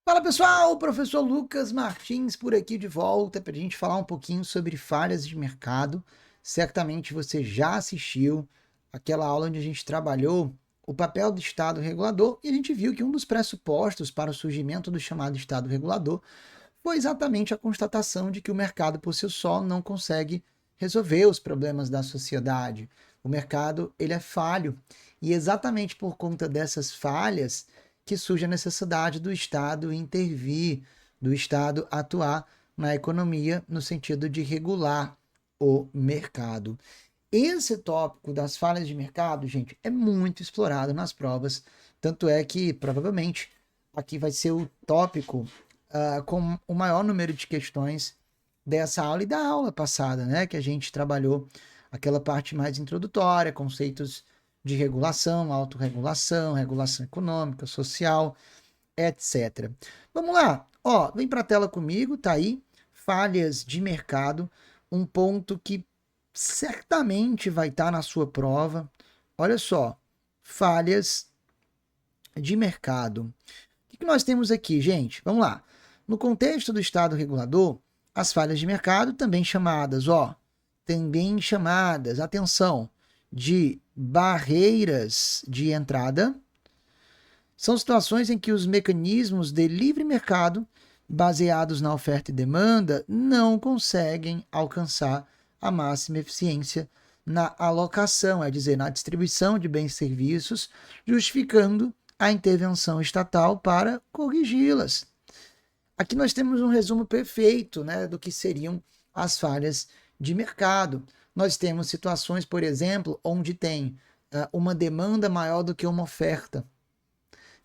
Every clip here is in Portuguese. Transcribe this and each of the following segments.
Fala pessoal, professor Lucas Martins por aqui de volta para a gente falar um pouquinho sobre falhas de mercado. Certamente você já assistiu aquela aula onde a gente trabalhou o papel do Estado regulador e a gente viu que um dos pressupostos para o surgimento do chamado Estado regulador foi exatamente a constatação de que o mercado por si só não consegue resolver os problemas da sociedade. O mercado ele é falho e exatamente por conta dessas falhas que surge a necessidade do Estado intervir, do Estado atuar na economia no sentido de regular o mercado. Esse tópico das falhas de mercado, gente, é muito explorado nas provas, tanto é que provavelmente aqui vai ser o tópico com o maior número de questões dessa aula e da aula passada, né? Que a gente trabalhou aquela parte mais introdutória, conceitos de regulação, autorregulação, regulação econômica, social, etc. Vamos lá, ó, vem para a tela comigo, tá aí, falhas de mercado, um ponto que certamente vai estar na sua prova. Olha só, falhas de mercado. O que nós temos aqui, gente? Vamos lá. No contexto do Estado regulador, as falhas de mercado, também chamadas, atenção, de barreiras de entrada, são situações em que os mecanismos de livre mercado, baseados na oferta e demanda, não conseguem alcançar a máxima eficiência na alocação, é dizer, na distribuição de bens e serviços, justificando a intervenção estatal para corrigi-las. Aqui nós temos um resumo perfeito, né, do que seriam as falhas de mercado. Nós temos situações, por exemplo, onde tem uma demanda maior do que uma oferta.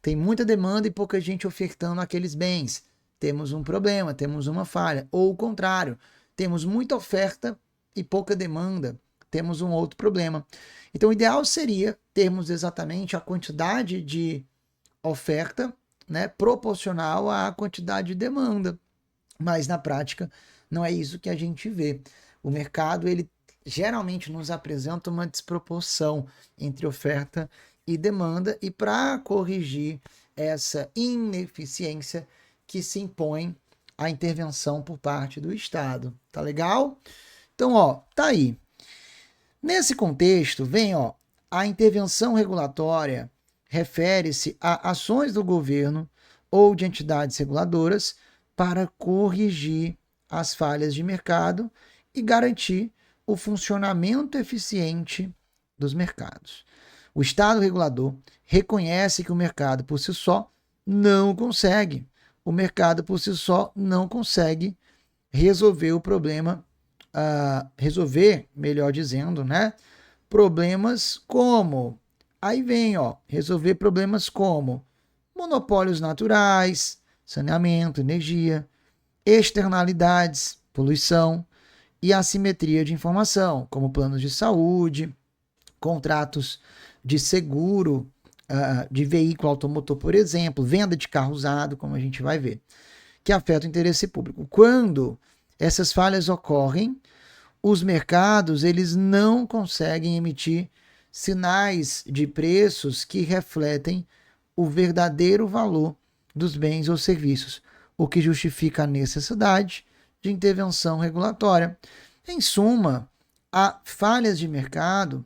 Tem muita demanda e pouca gente ofertando aqueles bens. Temos um problema, temos uma falha. Ou o contrário, temos muita oferta e pouca demanda. Temos um outro problema. Então, o ideal seria termos exatamente a quantidade de oferta, né, proporcional à quantidade de demanda. Mas na prática não é isso que a gente vê. O mercado ele geralmente nos apresenta uma desproporção entre oferta e demanda, e para corrigir essa ineficiência que se impõe a intervenção por parte do Estado. Tá legal? Então, ó, tá aí. Nesse contexto, vem, ó, a intervenção regulatória refere-se a ações do governo ou de entidades reguladoras para corrigir as falhas de mercado e garantir o funcionamento eficiente dos mercados. O Estado regulador reconhece que o mercado por si só não consegue. O mercado por si só não consegue resolver o problema, resolver, melhor dizendo, né? Problemas como, aí vem, ó, resolver problemas como monopólios naturais, saneamento, energia, externalidades, poluição e assimetria de informação, como planos de saúde, contratos de seguro de veículo automotor, por exemplo, venda de carro usado, como a gente vai ver, que afeta o interesse público. Quando essas falhas ocorrem, os mercados eles não conseguem emitir sinais de preços que refletem o verdadeiro valor dos bens ou serviços, o que justifica a necessidade de intervenção regulatória. Em suma, há falhas de mercado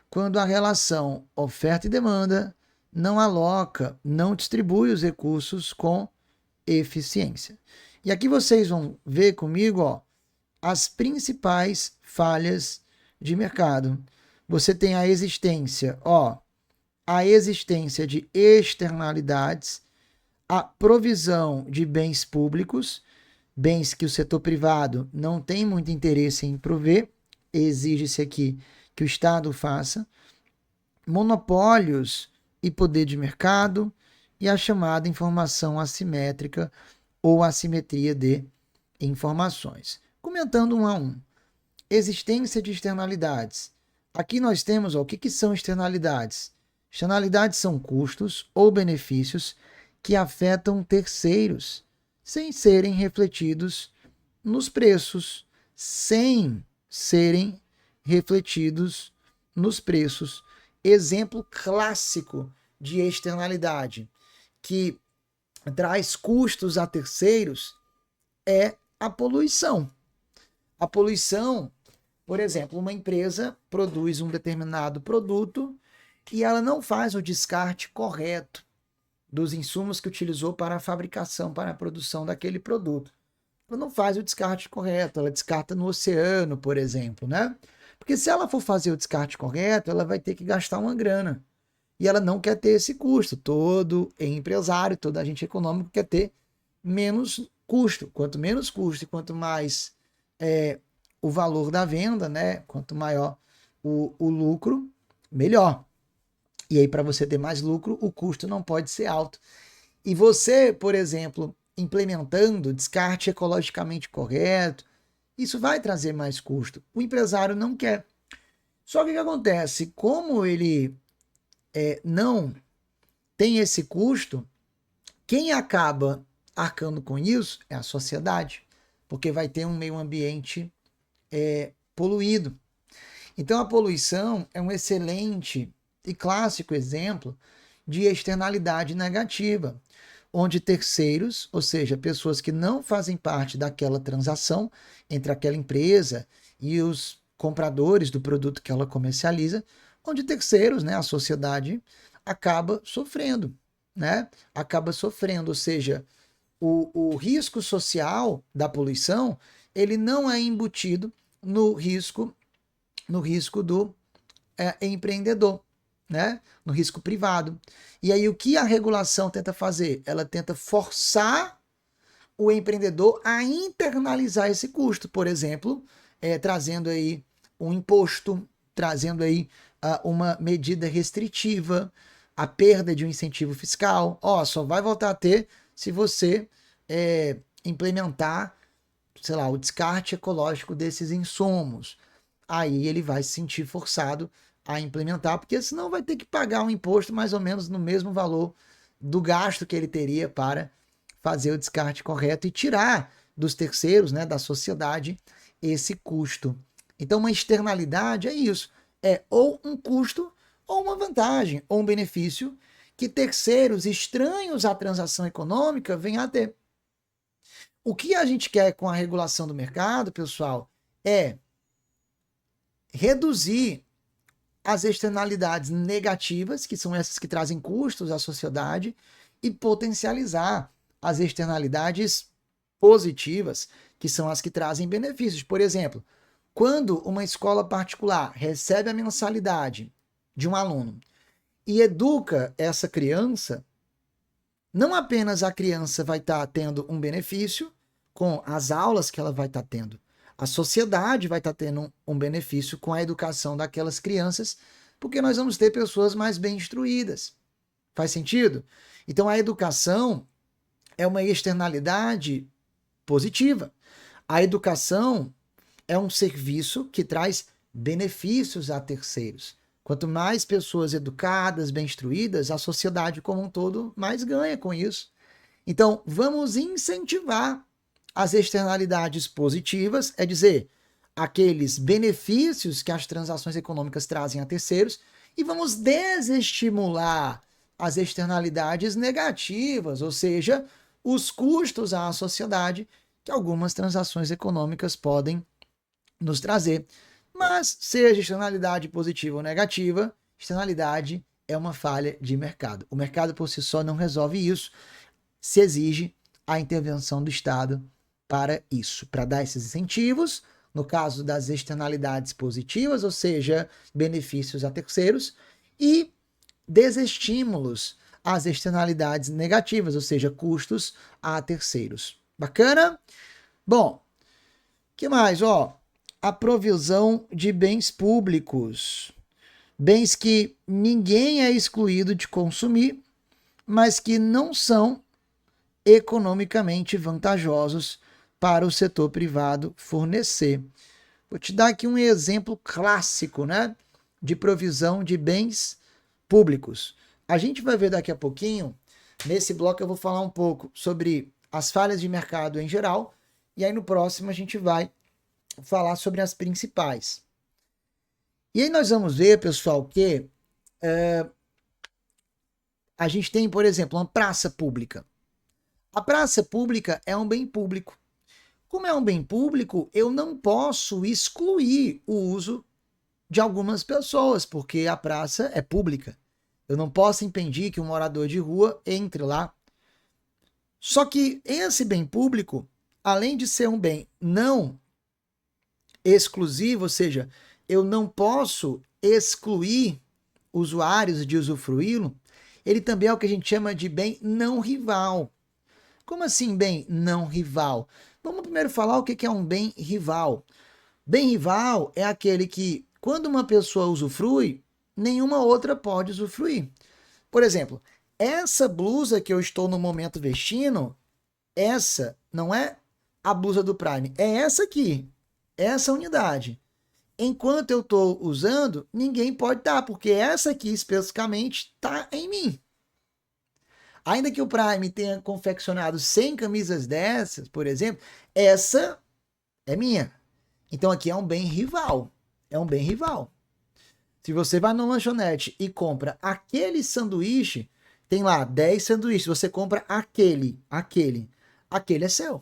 quando a relação oferta e demanda não aloca, não distribui os recursos com eficiência. E aqui vocês vão ver comigo, ó, as principais falhas de mercado. Você tem a existência, a existência de externalidades, a provisão de bens públicos, bens que o setor privado não tem muito interesse em prover, exige-se aqui que o Estado faça, monopólios e poder de mercado, e a chamada informação assimétrica ou assimetria de informações. Comentando um a um. Existência de externalidades. Aqui nós temos, ó, o que são externalidades? Externalidades são custos ou benefícios que afetam terceiros, sem serem refletidos nos preços, sem serem refletidos nos preços. Exemplo clássico de externalidade, que traz custos a terceiros é a poluição. A poluição, por exemplo, uma empresa produz um determinado produto e ela não faz o descarte correto dos insumos que utilizou para a fabricação, para a produção daquele produto. Ela não faz o descarte correto, ela descarta no oceano, por exemplo, né? Porque se ela for fazer o descarte correto, ela vai ter que gastar uma grana. E ela não quer ter esse custo. Todo empresário, todo agente econômico quer ter menos custo. Quanto menos custo e quanto mais o valor da venda, né? Quanto maior o lucro, melhor. E aí, para você ter mais lucro, o custo não pode ser alto. E você, por exemplo, implementando descarte ecologicamente correto, isso vai trazer mais custo. O empresário não quer. Só que o que acontece? Como ele não tem esse custo, quem acaba arcando com isso é a sociedade, porque vai ter um meio ambiente poluído. Então a poluição é um excelente e clássico exemplo de externalidade negativa, onde terceiros, ou seja, pessoas que não fazem parte daquela transação entre aquela empresa e os compradores do produto que ela comercializa, onde terceiros, né, a sociedade, acaba sofrendo, né? Acaba sofrendo, ou seja, o risco social da poluição, ele não é embutido no risco do empreendedor, né? No risco privado. E aí o que a regulação tenta fazer? Ela tenta forçar o empreendedor a internalizar esse custo, por exemplo, trazendo aí um imposto, trazendo aí uma medida restritiva, a perda de um incentivo fiscal. Ó, só vai voltar a ter se você implementar, sei lá, o descarte ecológico desses insumos. Aí ele vai se sentir forçado a implementar, porque senão vai ter que pagar um imposto mais ou menos no mesmo valor do gasto que ele teria para fazer o descarte correto e tirar dos terceiros, né, da sociedade, esse custo. Então, uma externalidade é isso: é ou um custo, ou uma vantagem, ou um benefício que terceiros estranhos à transação econômica venham a ter. O que a gente quer com a regulação do mercado, pessoal, é reduzir as externalidades negativas, que são essas que trazem custos à sociedade, e potencializar as externalidades positivas, que são as que trazem benefícios. Por exemplo, quando uma escola particular recebe a mensalidade de um aluno e educa essa criança, não apenas a criança vai estar tendo um benefício com as aulas que ela vai estar tendo, a sociedade vai estar tendo um benefício com a educação daquelas crianças, porque nós vamos ter pessoas mais bem instruídas. Faz sentido? Então a educação é uma externalidade positiva. A educação é um serviço que traz benefícios a terceiros. Quanto mais pessoas educadas, bem instruídas, a sociedade como um todo mais ganha com isso. Então, vamos incentivar as externalidades positivas, é dizer, aqueles benefícios que as transações econômicas trazem a terceiros, e vamos desestimular as externalidades negativas, ou seja, os custos à sociedade que algumas transações econômicas podem nos trazer. Mas, seja externalidade positiva ou negativa, externalidade é uma falha de mercado. O mercado por si só não resolve isso, se exige a intervenção do Estado para isso, para dar esses incentivos, no caso das externalidades positivas, ou seja, benefícios a terceiros, e desestímulos às externalidades negativas, ou seja, custos a terceiros. Bacana? Bom, que mais? Ó, a provisão de bens públicos. Bens que ninguém é excluído de consumir, mas que não são economicamente vantajosos para o setor privado fornecer. Vou te dar aqui um exemplo clássico, né, de provisão de bens públicos. A gente vai ver daqui a pouquinho, nesse bloco eu vou falar um pouco sobre as falhas de mercado em geral, e aí no próximo a gente vai falar sobre as principais. E aí nós vamos ver, pessoal, que a gente tem, por exemplo, uma praça pública. A praça pública é um bem público. Como é um bem público, eu não posso excluir o uso de algumas pessoas, porque a praça é pública. Eu não posso impedir que um morador de rua entre lá. Só que esse bem público, além de ser um bem não exclusivo, ou seja, eu não posso excluir usuários de usufruí-lo, ele também é o que a gente chama de bem não rival. Como assim bem não rival? Vamos primeiro falar o que é um bem rival. Bem rival é aquele que, quando uma pessoa usufrui, nenhuma outra pode usufruir. Por exemplo, essa blusa que eu estou no momento vestindo, essa não é a blusa do Prime, é essa aqui, essa unidade. Enquanto eu estou usando, ninguém pode estar, porque essa aqui especificamente está em mim. Ainda que o Prime tenha confeccionado 100 camisas dessas, por exemplo, essa é minha. Então aqui é um bem rival. É um bem rival. Se você vai no lanchonete e compra aquele sanduíche, tem lá 10 sanduíches, você compra aquele é seu.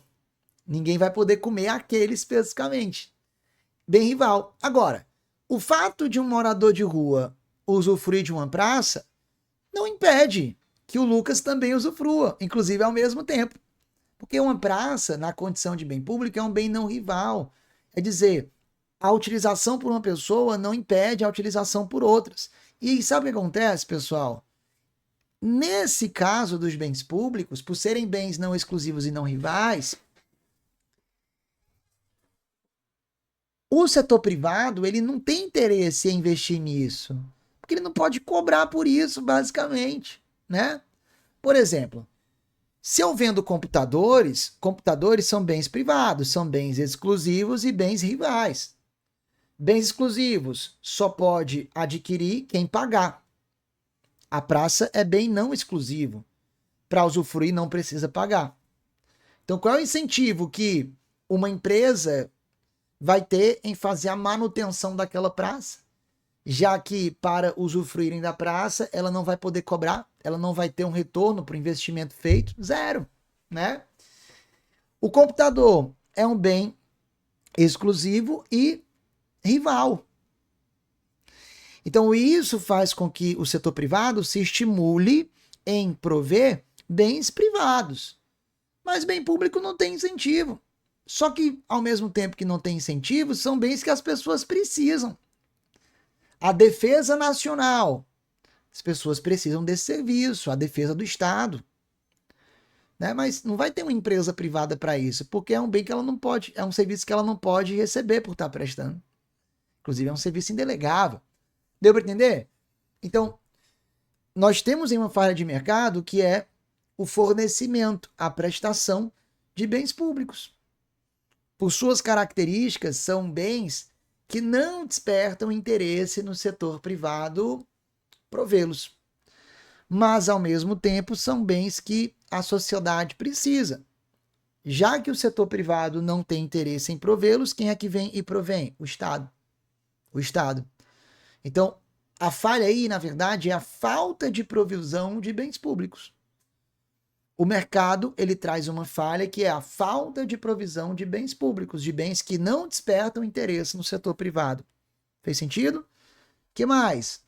Ninguém vai poder comer aquele especificamente. Bem rival. Agora, o fato de um morador de rua usufruir de uma praça não impede que o Lucas também usufrua, inclusive ao mesmo tempo. Porque uma praça, na condição de bem público, é um bem não rival. É dizer, a utilização por uma pessoa não impede a utilização por outras. E sabe o que acontece, pessoal? Nesse caso dos bens públicos, por serem bens não exclusivos e não rivais, o setor privado ele não tem interesse em investir nisso, porque ele não pode cobrar por isso, basicamente, né? Por exemplo, se eu vendo computadores, computadores são bens privados, são bens exclusivos e bens rivais. Bens exclusivos só pode adquirir quem pagar. A praça é bem não exclusivo. Para usufruir não precisa pagar. Então, qual é o incentivo que uma empresa vai ter em fazer a manutenção daquela praça? Já que para usufruírem da praça, ela não vai poder cobrar, ela não vai ter um retorno para o investimento feito, zero, né? O computador é um bem exclusivo e rival. Então, isso faz com que o setor privado se estimule em prover bens privados. Mas bem público não tem incentivo. Só que, ao mesmo tempo que não tem incentivo, são bens que as pessoas precisam. A defesa nacional, as pessoas precisam desse serviço, a defesa do Estado. Né? Mas não vai ter uma empresa privada para isso, porque é um bem que ela não pode, é um serviço que ela não pode receber por estar prestando. Inclusive, é um serviço indelegável. Deu para entender? Então, nós temos em uma falha de mercado que é o fornecimento, a prestação de bens públicos. Por suas características, são bens que não despertam interesse no setor privado provê-los. Mas, ao mesmo tempo, são bens que a sociedade precisa. Já que o setor privado não tem interesse em provê-los, quem é que vem e provém? O Estado. O Estado. Então, a falha aí, na verdade, é a falta de provisão de bens públicos. O mercado, ele traz uma falha que é a falta de provisão de bens públicos, de bens que não despertam interesse no setor privado. Fez sentido? O que mais?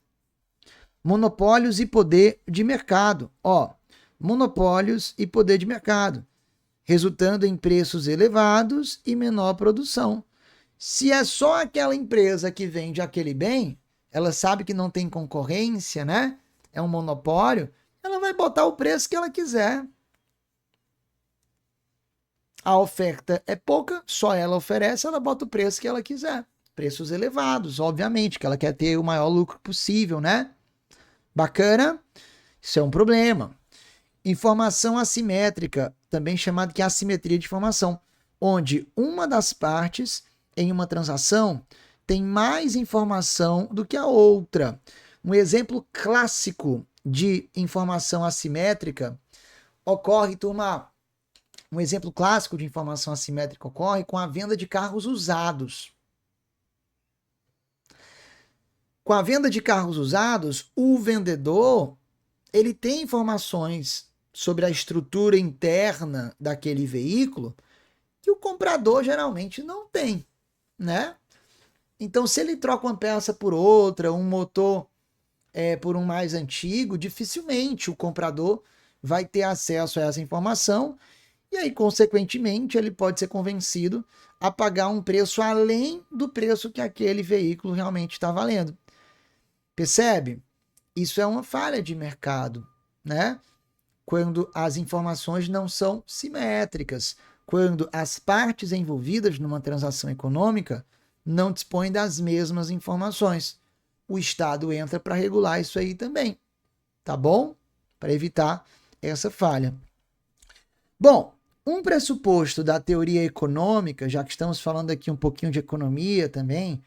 Monopólios e poder de mercado. Monopólios e poder de mercado, resultando em preços elevados e menor produção. Se é só aquela empresa que vende aquele bem, ela sabe que não tem concorrência, né? É um monopólio, ela vai botar o preço que ela quiser. A oferta é pouca, só ela oferece, ela bota o preço que ela quiser. Preços elevados, obviamente, que ela quer ter o maior lucro possível, né? Bacana? Isso é um problema. Informação assimétrica, também chamada de assimetria de informação, onde uma das partes em uma transação tem mais informação do que a outra. Um exemplo clássico de informação assimétrica ocorre, turma, um exemplo clássico de informação assimétrica ocorre com a venda de carros usados. Com a venda de carros usados, o vendedor ele tem informações sobre a estrutura interna daquele veículo que o comprador geralmente não tem, né? Então, se ele troca uma peça por outra, um motor por um mais antigo, dificilmente o comprador vai ter acesso a essa informação e aí, consequentemente, ele pode ser convencido a pagar um preço além do preço que aquele veículo realmente está valendo. Percebe? Isso é uma falha de mercado, né? Quando as informações não são simétricas, quando as partes envolvidas numa transação econômica não dispõem das mesmas informações. O Estado entra para regular isso aí também, tá bom? Para evitar essa falha. Bom, um pressuposto da teoria econômica, já que estamos falando aqui um pouquinho de economia também,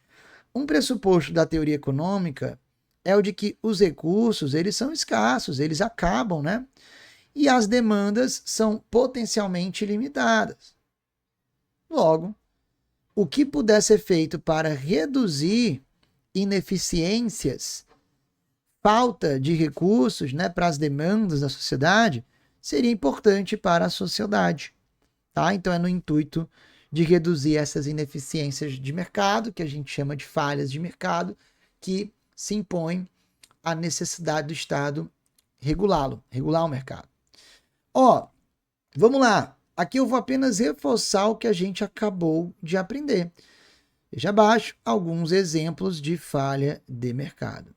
um pressuposto da teoria econômica é o de que os recursos, eles são escassos, eles acabam, né? E as demandas são potencialmente limitadas. Logo, o que puder ser feito para reduzir ineficiências, falta de recursos, né, para as demandas da sociedade, seria importante para a sociedade. Tá? Então é no intuito de reduzir essas ineficiências de mercado, que a gente chama de falhas de mercado, que se impõe a necessidade do Estado regulá-lo, regular o mercado. Ó, vamos lá. Aqui eu vou apenas reforçar o que a gente acabou de aprender. Veja abaixo alguns exemplos de falha de mercado.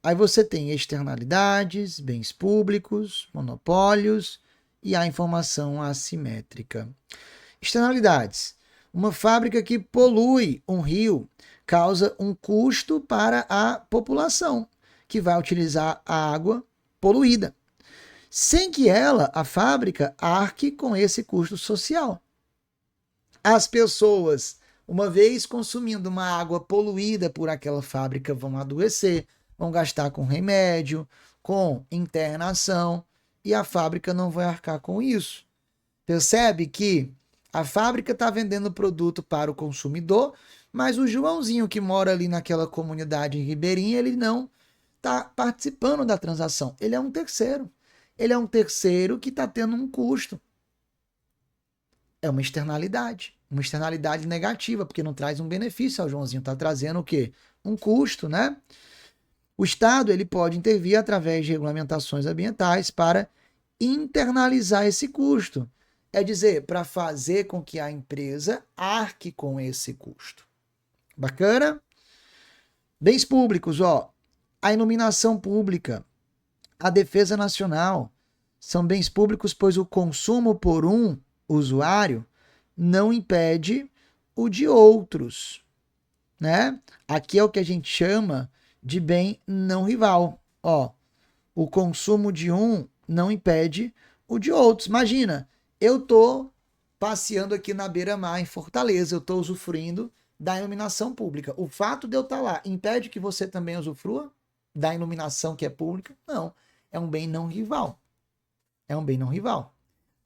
Aí você tem externalidades, bens públicos, monopólios e a informação assimétrica. Externalidades. Uma fábrica que polui um rio causa um custo para a população, que vai utilizar a água poluída, sem que ela, a fábrica, arque com esse custo social. As pessoas, uma vez consumindo uma água poluída por aquela fábrica, vão adoecer, vão gastar com remédio, com internação, e a fábrica não vai arcar com isso. Percebe que a fábrica está vendendo produto para o consumidor, mas o Joãozinho que mora ali naquela comunidade em Ribeirinha, ele não está participando da transação. Ele é um terceiro. Ele é um terceiro que está tendo um custo. É uma externalidade negativa, porque não traz um benefício ao Joãozinho, está trazendo o quê? Um custo, né? O Estado ele pode intervir através de regulamentações ambientais para internalizar esse custo. É dizer, para fazer com que a empresa arque com esse custo. Bacana? Bens públicos, ó. A iluminação pública, a defesa nacional são bens públicos, pois o consumo por um usuário não impede o de outros, né? Aqui é o que a gente chama de bem não rival. Ó, o consumo de um não impede o de outros. Imagina, eu tô passeando aqui na beira-mar em Fortaleza, eu tô usufruindo da iluminação pública. O fato de eu estar lá impede que você também usufrua da iluminação que é pública? Não, é um bem não rival. É um bem não rival.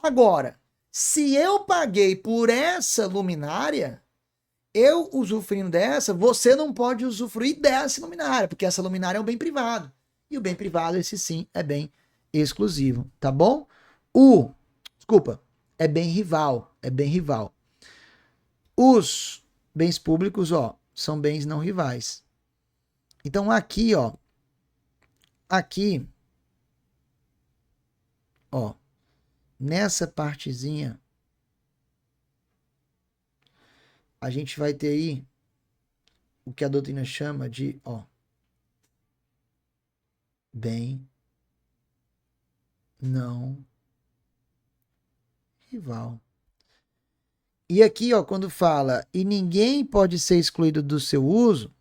Agora, se eu paguei por essa luminária, eu usufruindo dessa, você não pode usufruir dessa luminária, porque essa luminária é um bem privado. E o bem privado, esse sim, é bem exclusivo, tá bom? Desculpa, é bem rival, é bem rival. Os bens públicos, ó, são bens não rivais. Então aqui, aqui, ó, nessa partezinha, a gente vai ter aí o que a doutrina chama de, ó, bem não rival. E aqui, ó, quando fala e ninguém pode ser excluído do seu uso,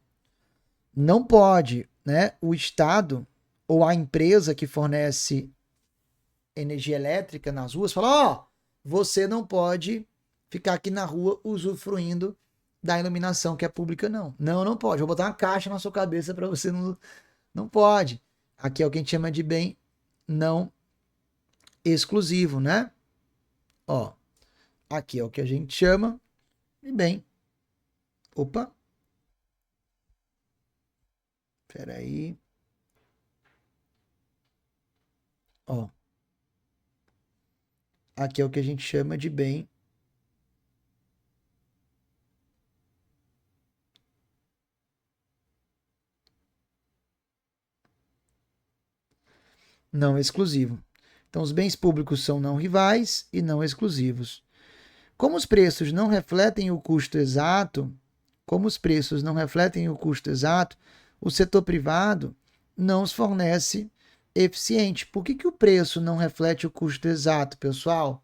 não pode, né? O Estado ou a empresa que fornece energia elétrica nas ruas fala, ó, você não pode ficar aqui na rua usufruindo da iluminação que é pública, não. Não, não pode. Vou botar uma caixa na sua cabeça para você não pode. Aqui é o que a gente chama de bem não exclusivo, né? Ó, aqui é o que a gente chama de bem. Opa, peraí. Ó, Aqui é o que a gente chama de bem não exclusivo. Então, os bens públicos são não rivais e não exclusivos. Como os preços não refletem o custo exato, o setor privado não os fornece eficiente. Por que o preço não reflete o custo exato, pessoal?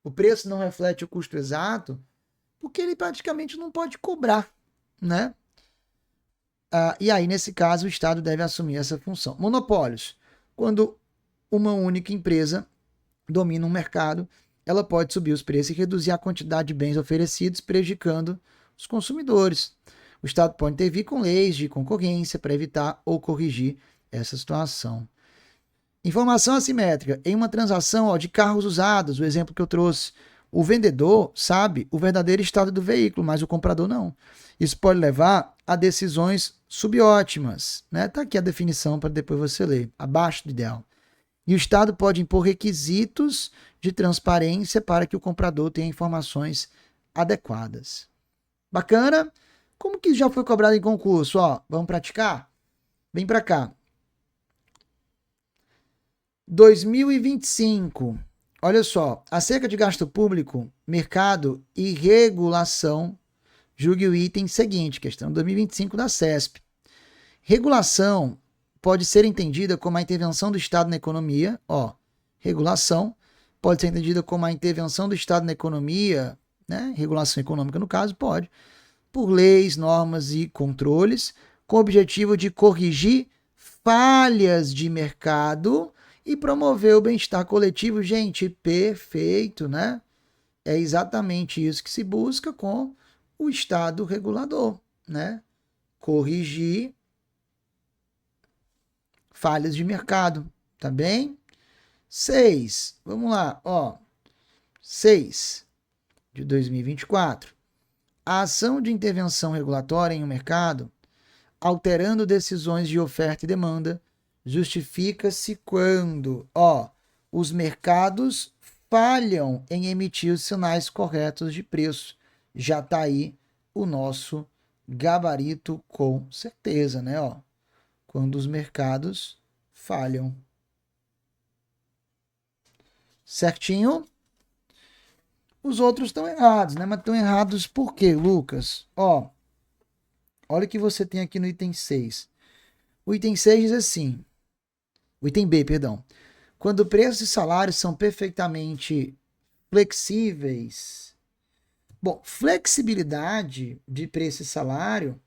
O preço não reflete o custo exato porque ele praticamente não pode cobrar, né? E aí, nesse caso, o Estado deve assumir essa função. Monopólios. Quando uma única empresa domina um mercado, ela pode subir os preços e reduzir a quantidade de bens oferecidos, prejudicando os consumidores. O Estado pode intervir com leis de concorrência para evitar ou corrigir essa situação. Informação assimétrica. Em uma transação de carros usados, o exemplo que eu trouxe, o vendedor sabe o verdadeiro estado do veículo, mas o comprador não. Isso pode levar a decisões subótimas. Né? Tá aqui a definição para depois você ler, abaixo do ideal. E o Estado pode impor requisitos de transparência para que o comprador tenha informações adequadas. Bacana? Como que já foi cobrado em concurso? Vamos praticar? Vem para cá. 2025. Olha só, acerca de gasto público, mercado e regulação, julgue o item seguinte, questão 2025 da CESP. Regulação pode ser entendida como a intervenção do Estado na economia. Regulação pode ser entendida como a intervenção do Estado na economia, né? Regulação econômica, no caso, pode, por leis, normas e controles, com o objetivo de corrigir falhas de mercado e promover o bem-estar coletivo. Gente, perfeito, né? É exatamente isso que se busca com o Estado regulador, né? Corrigir falhas de mercado, tá bem? 6, vamos lá, 6 de 2024. A ação de intervenção regulatória em um mercado, alterando decisões de oferta e demanda, justifica-se quando, os mercados falham em emitir os sinais corretos de preço. Já tá aí o nosso gabarito com certeza, né, quando os mercados falham. Certinho? Os outros estão errados, né? Mas estão errados por quê, Lucas? Olha o que você tem aqui no item 6. O item 6 diz assim, o item B, perdão. Quando preços e salários são perfeitamente flexíveis. Bom, flexibilidade de preço e salário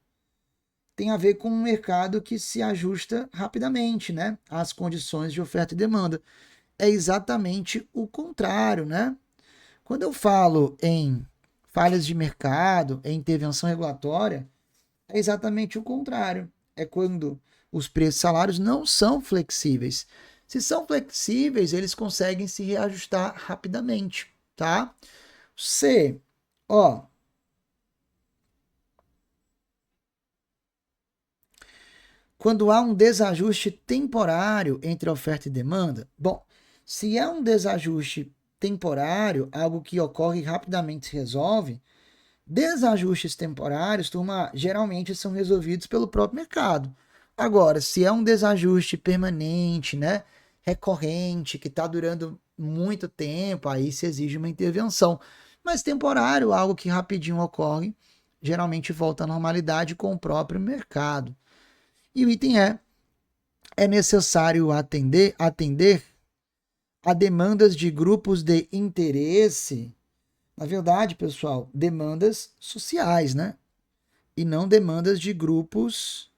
tem a ver com um mercado que se ajusta rapidamente, né, às condições de oferta e demanda. É exatamente o contrário, né? Quando eu falo em falhas de mercado, em intervenção regulatória, é exatamente o contrário. É quando os preços e salários não são flexíveis. Se são flexíveis, eles conseguem se reajustar rapidamente, tá? C, quando há um desajuste temporário entre oferta e demanda, bom, se é um desajuste temporário, algo que ocorre e rapidamente se resolve, desajustes temporários, turma, geralmente são resolvidos pelo próprio mercado. Agora, se é um desajuste permanente, né, recorrente, que está durando muito tempo, aí se exige uma intervenção. Mas temporário, algo que rapidinho ocorre, geralmente volta à normalidade com o próprio mercado. E o item é necessário atender a demandas de grupos de interesse. Na verdade, pessoal, demandas sociais, né? E não demandas de grupos,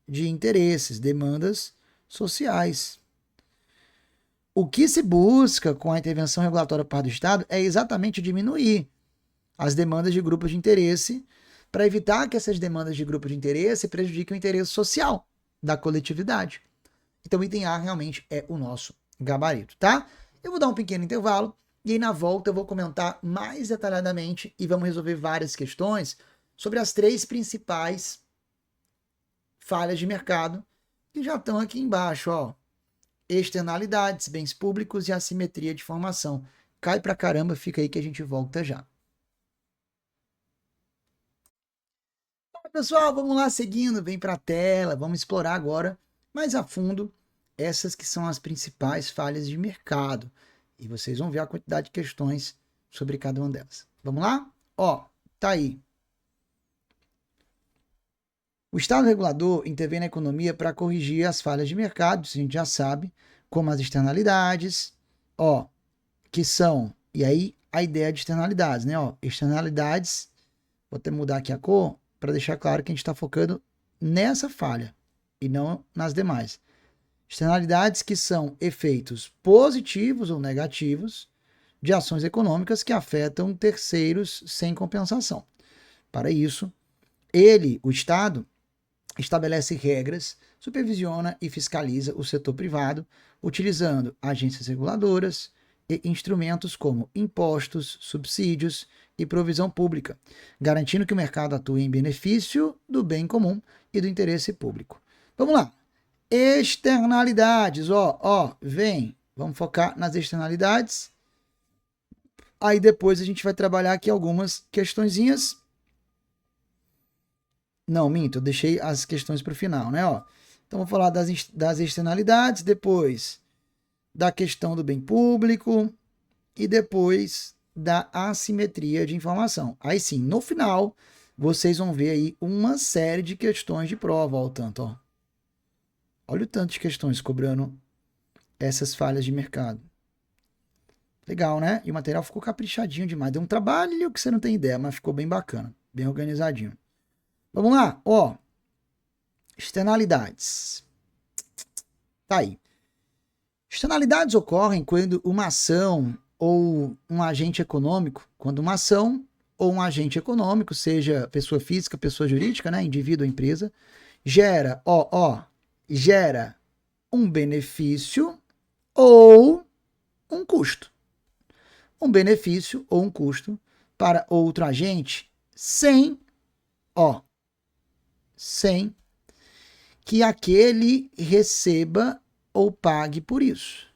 de interesses, demandas sociais. O que se busca com a intervenção regulatória por parte do Estado é exatamente diminuir as demandas de grupos de interesse para evitar que essas demandas de grupo de interesse prejudiquem o interesse social da coletividade. Então, o item A realmente é o nosso gabarito, tá? Eu vou dar um pequeno intervalo e aí na volta eu vou comentar mais detalhadamente e vamos resolver várias questões sobre as 3 principais falhas de mercado que já estão aqui embaixo, externalidades, bens públicos e assimetria de formação. Cai pra caramba, fica aí que a gente volta já. Pessoal, vamos lá seguindo, vem para a tela, vamos explorar agora mais a fundo essas que são as principais falhas de mercado. E vocês vão ver a quantidade de questões sobre cada uma delas. Vamos lá? Ó, tá aí. O Estado regulador intervém na economia para corrigir as falhas de mercado, isso a gente já sabe, como as externalidades, ó, que são, e aí a ideia de externalidades, né? Ó, externalidades, vou até mudar aqui a cor, para deixar claro que a gente está focando nessa falha e não nas demais. Externalidades que são efeitos positivos ou negativos de ações econômicas que afetam terceiros sem compensação. Para isso, o Estado, estabelece regras, supervisiona e fiscaliza o setor privado, utilizando agências reguladoras e instrumentos como impostos, subsídios e provisão pública, garantindo que o mercado atue em benefício do bem comum e do interesse público. Vamos lá. Externalidades, vem. Vamos focar nas externalidades. Aí depois a gente vai trabalhar aqui algumas questõezinhas. Não, minto, eu deixei as questões para o final, né? Ó. Então vou falar das externalidades, depois da questão do bem público e depois da assimetria de informação. Aí sim, no final, vocês vão ver aí uma série de questões de prova, ó, o tanto, ó. Olha o tanto de questões cobrando essas falhas de mercado. Legal, né? E o material ficou caprichadinho demais. Deu um trabalho que você não tem ideia, mas ficou bem bacana, bem organizadinho. Vamos lá, ó. Externalidades. Tá aí. Externalidades ocorrem quando uma ação ou um agente econômico, seja pessoa física, pessoa jurídica, né, indivíduo ou empresa, gera um benefício ou um custo. Um benefício ou um custo para outro agente sem que aquele receba ou pague por isso.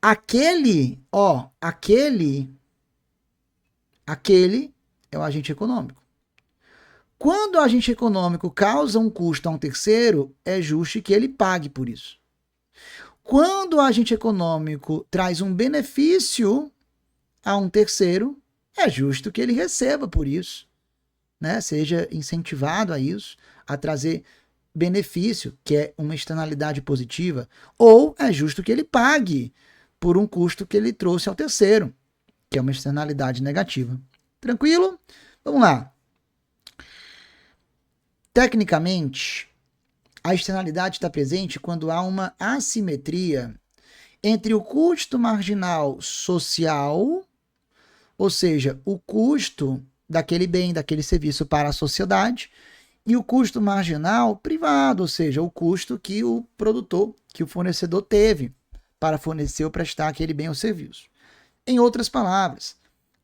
Aquele é o agente econômico. Quando o agente econômico causa um custo a um terceiro, é justo que ele pague por isso. Quando o agente econômico traz um benefício a um terceiro, é justo que ele receba por isso, né? Seja incentivado a isso, a trazer benefício, que é uma externalidade positiva, ou é justo que ele pague por um custo que ele trouxe ao terceiro, que é uma externalidade negativa. Tranquilo? Vamos lá. Tecnicamente, a externalidade está presente quando há uma assimetria entre o custo marginal social, ou seja, o custo daquele bem, daquele serviço para a sociedade, e o custo marginal privado, ou seja, o custo que o produtor, que o fornecedor teve para fornecer ou prestar aquele bem ou serviço. Em outras palavras,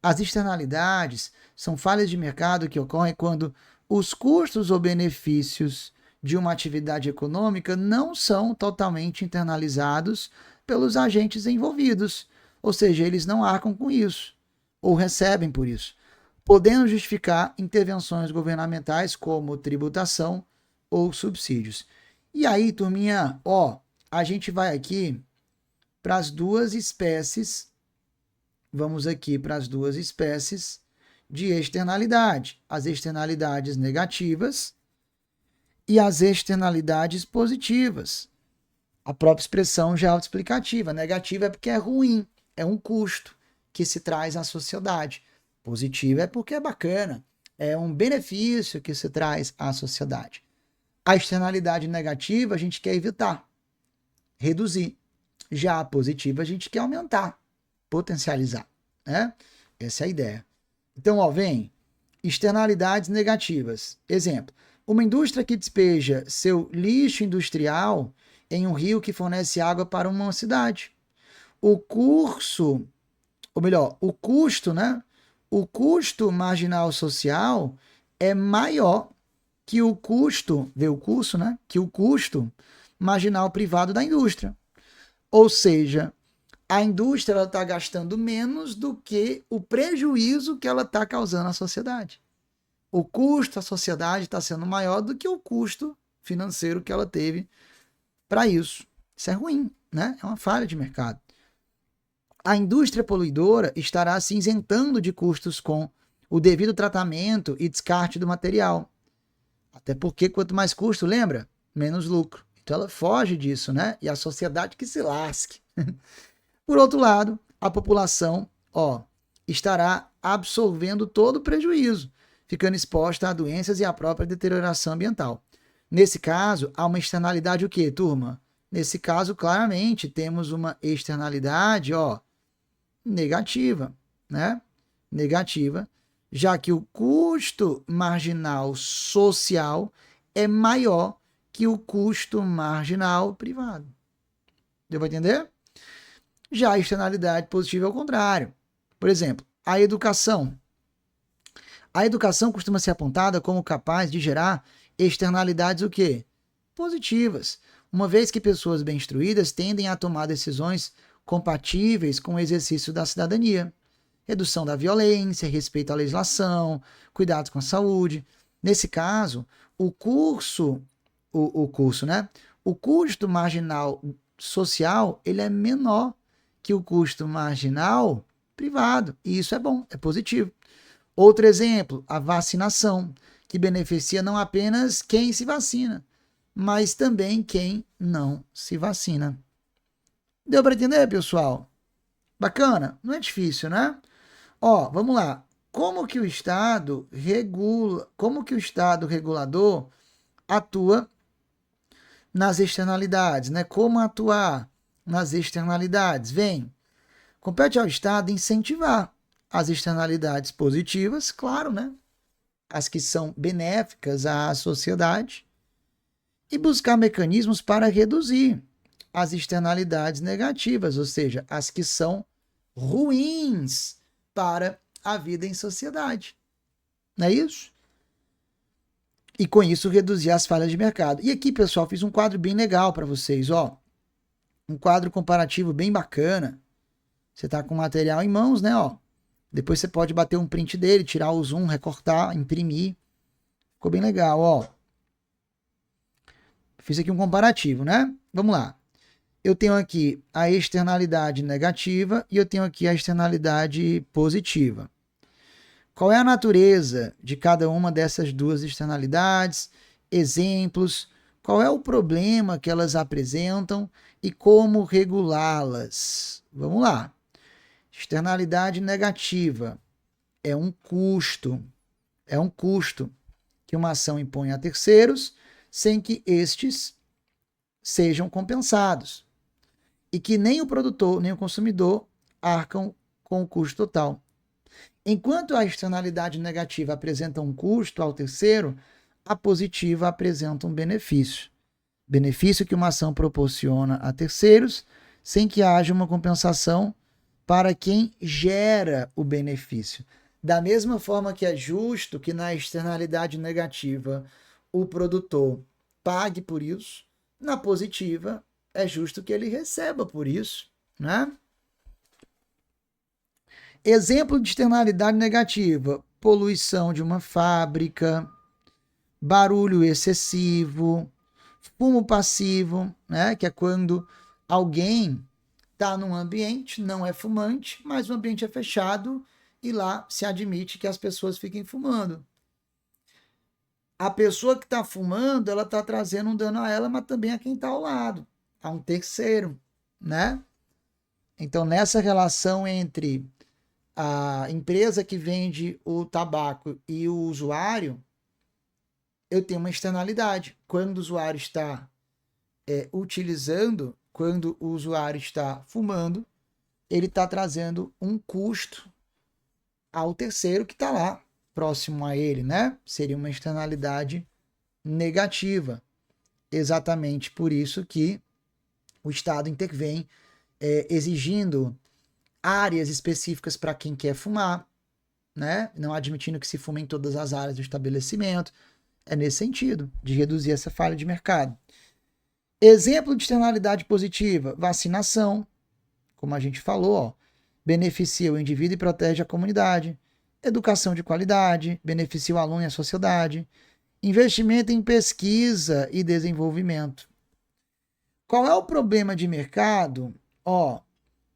as externalidades são falhas de mercado que ocorrem quando os custos ou benefícios de uma atividade econômica não são totalmente internalizados pelos agentes envolvidos, ou seja, eles não arcam com isso ou recebem por isso, podendo justificar intervenções governamentais como tributação ou subsídios. E aí, turminha, a gente vai aqui para as duas espécies, vamos aqui para as duas espécies de externalidade, as externalidades negativas e as externalidades positivas. A própria expressão já é autoexplicativa. Negativa é porque é ruim, é um custo que se traz à sociedade. Positiva é porque é bacana, é um benefício que se traz à sociedade. A externalidade negativa a gente quer evitar, reduzir. Já a positiva a gente quer aumentar, potencializar, né? Essa é a ideia. Então, vem externalidades negativas. Exemplo, uma indústria que despeja seu lixo industrial em um rio que fornece água para uma cidade. O custo, né? O custo marginal social é maior que o custo, né? Que o custo marginal privado da indústria. Ou seja, a indústria está gastando menos do que o prejuízo que ela está causando à sociedade. O custo à sociedade está sendo maior do que o custo financeiro que ela teve para isso. Isso é ruim, né? É uma falha de mercado. A indústria poluidora estará se isentando de custos com o devido tratamento e descarte do material. Até porque quanto mais custo, lembra? Menos lucro. Então ela foge disso, né? E a sociedade que se lasque. Por outro lado, a população, estará absorvendo todo o prejuízo, ficando exposta a doenças e à própria deterioração ambiental. Nesse caso, há uma externalidade o quê, turma? Nesse caso, claramente, temos uma externalidade, negativa, né? Negativa, já que o custo marginal social é maior que o custo marginal privado. Deu para entender? Já a externalidade positiva é o contrário. Por exemplo, a educação. A educação costuma ser apontada como capaz de gerar externalidades o quê? Positivas, uma vez que pessoas bem instruídas tendem a tomar decisões compatíveis com o exercício da cidadania. Redução da violência, respeito à legislação, cuidados com a saúde. Nesse caso, o custo marginal social, ele é menor que o custo marginal privado. E isso é bom, é positivo. Outro exemplo, a vacinação, que beneficia não apenas quem se vacina, mas também quem não se vacina. Deu para entender, pessoal? Bacana? Não é difícil, né? Vamos lá. Como que o Estado regulador atua nas externalidades, né? Como atuar nas externalidades? Compete ao Estado incentivar as externalidades positivas, claro, né? As que são benéficas à sociedade, e buscar mecanismos para reduzir as externalidades negativas, ou seja, as que são ruins para a vida em sociedade. Não é isso? E com isso reduzir as falhas de mercado. E aqui, pessoal, fiz um quadro bem legal para vocês, um quadro comparativo bem bacana. Você está com o material em mãos, né? Depois você pode bater um print dele, tirar o zoom, recortar, imprimir. Ficou bem legal, Fiz aqui um comparativo, né? Vamos lá. Eu tenho aqui a externalidade negativa e eu tenho aqui a externalidade positiva. Qual é a natureza de cada uma dessas duas externalidades? Exemplos. Qual é o problema que elas apresentam e como regulá-las? Vamos lá. Externalidade negativa é um custo. É um custo que uma ação impõe a terceiros sem que estes sejam compensados. E que nem o produtor, nem o consumidor arcam com o custo total. Enquanto a externalidade negativa apresenta um custo ao terceiro, a positiva apresenta um benefício. Benefício que uma ação proporciona a terceiros, sem que haja uma compensação para quem gera o benefício. Da mesma forma que é justo que na externalidade negativa o produtor pague por isso, na positiva é justo que ele receba por isso, né? Exemplo de externalidade negativa: poluição de uma fábrica, barulho excessivo, fumo passivo, né? Que é quando alguém está num ambiente, não é fumante, mas o ambiente é fechado e lá se admite que as pessoas fiquem fumando. A pessoa que está fumando, ela está trazendo um dano a ela, mas também a quem está ao lado, a um terceiro, né? Então, nessa relação entre a empresa que vende o tabaco e o usuário, eu tenho uma externalidade. Quando o usuário está utilizando, quando o usuário está fumando, ele está trazendo um custo ao terceiro que está lá, próximo a ele, né? Seria uma externalidade negativa. Exatamente por isso que o Estado intervém exigindo áreas específicas para quem quer fumar, né? Não admitindo que se fume em todas as áreas do estabelecimento. É nesse sentido, de reduzir essa falha de mercado. Exemplo de externalidade positiva, vacinação, como a gente falou, ó, beneficia o indivíduo e protege a comunidade. Educação de qualidade, beneficia o aluno e a sociedade. Investimento em pesquisa e desenvolvimento. Qual é o problema de mercado, ó,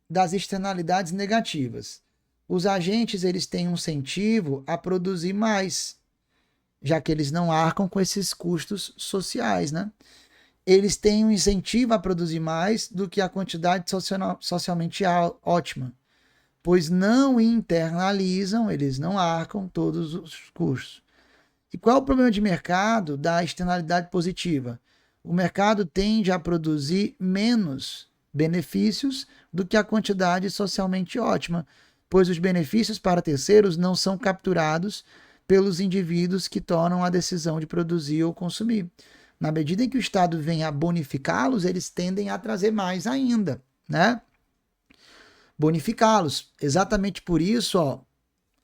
das externalidades negativas? Os agentes, eles têm um incentivo a produzir mais, já que eles não arcam com esses custos sociais, né? Eles têm um incentivo a produzir mais do que a quantidade socialmente ótima, pois não internalizam, eles não arcam todos os custos. E qual é o problema de mercado da externalidade positiva? O mercado tende a produzir menos benefícios do que a quantidade socialmente ótima, pois os benefícios para terceiros não são capturados pelos indivíduos que tomam a decisão de produzir ou consumir. Na medida em que o Estado vem a bonificá-los, eles tendem a trazer mais ainda, né? Bonificá-los. Exatamente por isso, ó,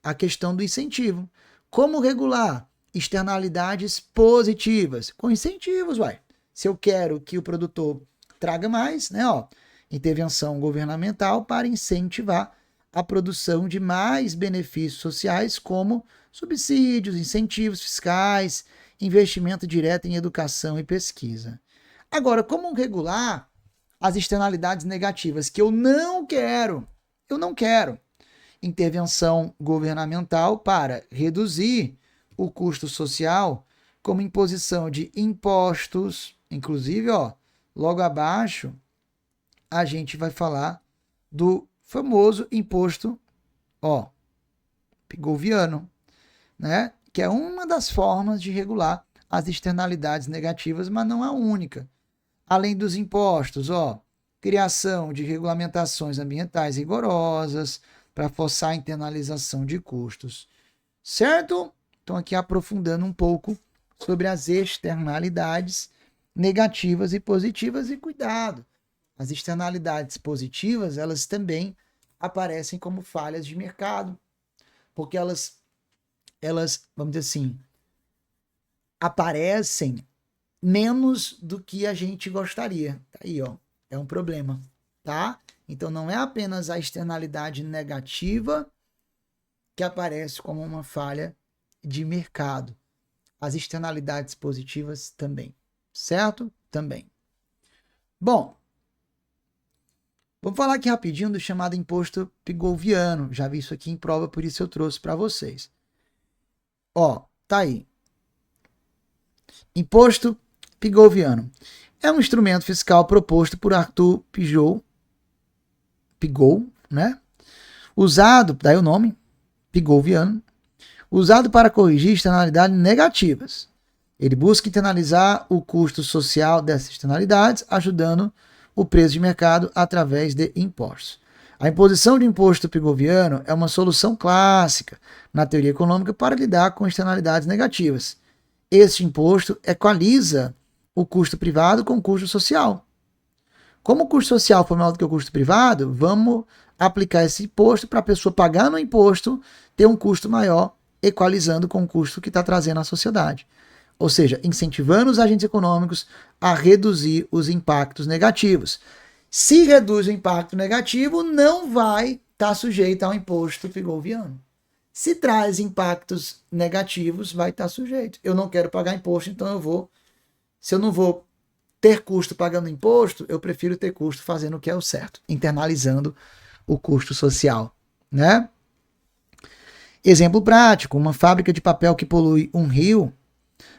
a questão do incentivo. Como regular externalidades positivas? Com incentivos, vai. Se eu quero que o produtor traga mais, né, ó, intervenção governamental para incentivar a produção de mais benefícios sociais, como subsídios, incentivos fiscais, investimento direto em educação e pesquisa. Agora, como regular as externalidades negativas que eu não quero? Eu não quero intervenção governamental para reduzir o custo social, como imposição de impostos, inclusive, ó, logo abaixo a gente vai falar do famoso imposto, ó, pigoviano, né? Que é uma das formas de regular as externalidades negativas, mas não a única. Além dos impostos, ó, criação de regulamentações ambientais rigorosas para forçar a internalização de custos. Certo? Então, aqui aprofundando um pouco sobre as externalidades negativas e positivas, e cuidado, as externalidades positivas, elas também aparecem como falhas de mercado, porque elas, vamos dizer assim, aparecem menos do que a gente gostaria. Tá aí, ó, é um problema, tá? Então, não é apenas a externalidade negativa que aparece como uma falha de mercado. As externalidades positivas também, certo? Também. Bom, vamos falar aqui rapidinho do chamado imposto pigoviano. Já vi isso aqui em prova, por isso eu trouxe para vocês. Ó, tá aí. Imposto pigoviano. É um instrumento fiscal proposto por Arthur Pigou, né? Usado, daí o nome, pigoviano, usado para corrigir externalidades negativas. Ele busca internalizar o custo social dessas externalidades, ajudando o preço de mercado através de impostos. A imposição de imposto pigoviano é uma solução clássica na teoria econômica para lidar com externalidades negativas. Este imposto equaliza o custo privado com o custo social. Como o custo social for maior do que o custo privado, vamos aplicar esse imposto para a pessoa pagar no imposto ter um custo maior, equalizando com o custo que está trazendo à sociedade. Ou seja, incentivando os agentes econômicos a reduzir os impactos negativos. Se reduz o impacto negativo, não vai estar sujeito ao imposto pigoviano. Se traz impactos negativos, vai estar sujeito. Eu não quero pagar imposto, então se eu não vou ter custo pagando imposto, eu prefiro ter custo fazendo o que é o certo, internalizando o custo social, né? Exemplo prático, uma fábrica de papel que polui um rio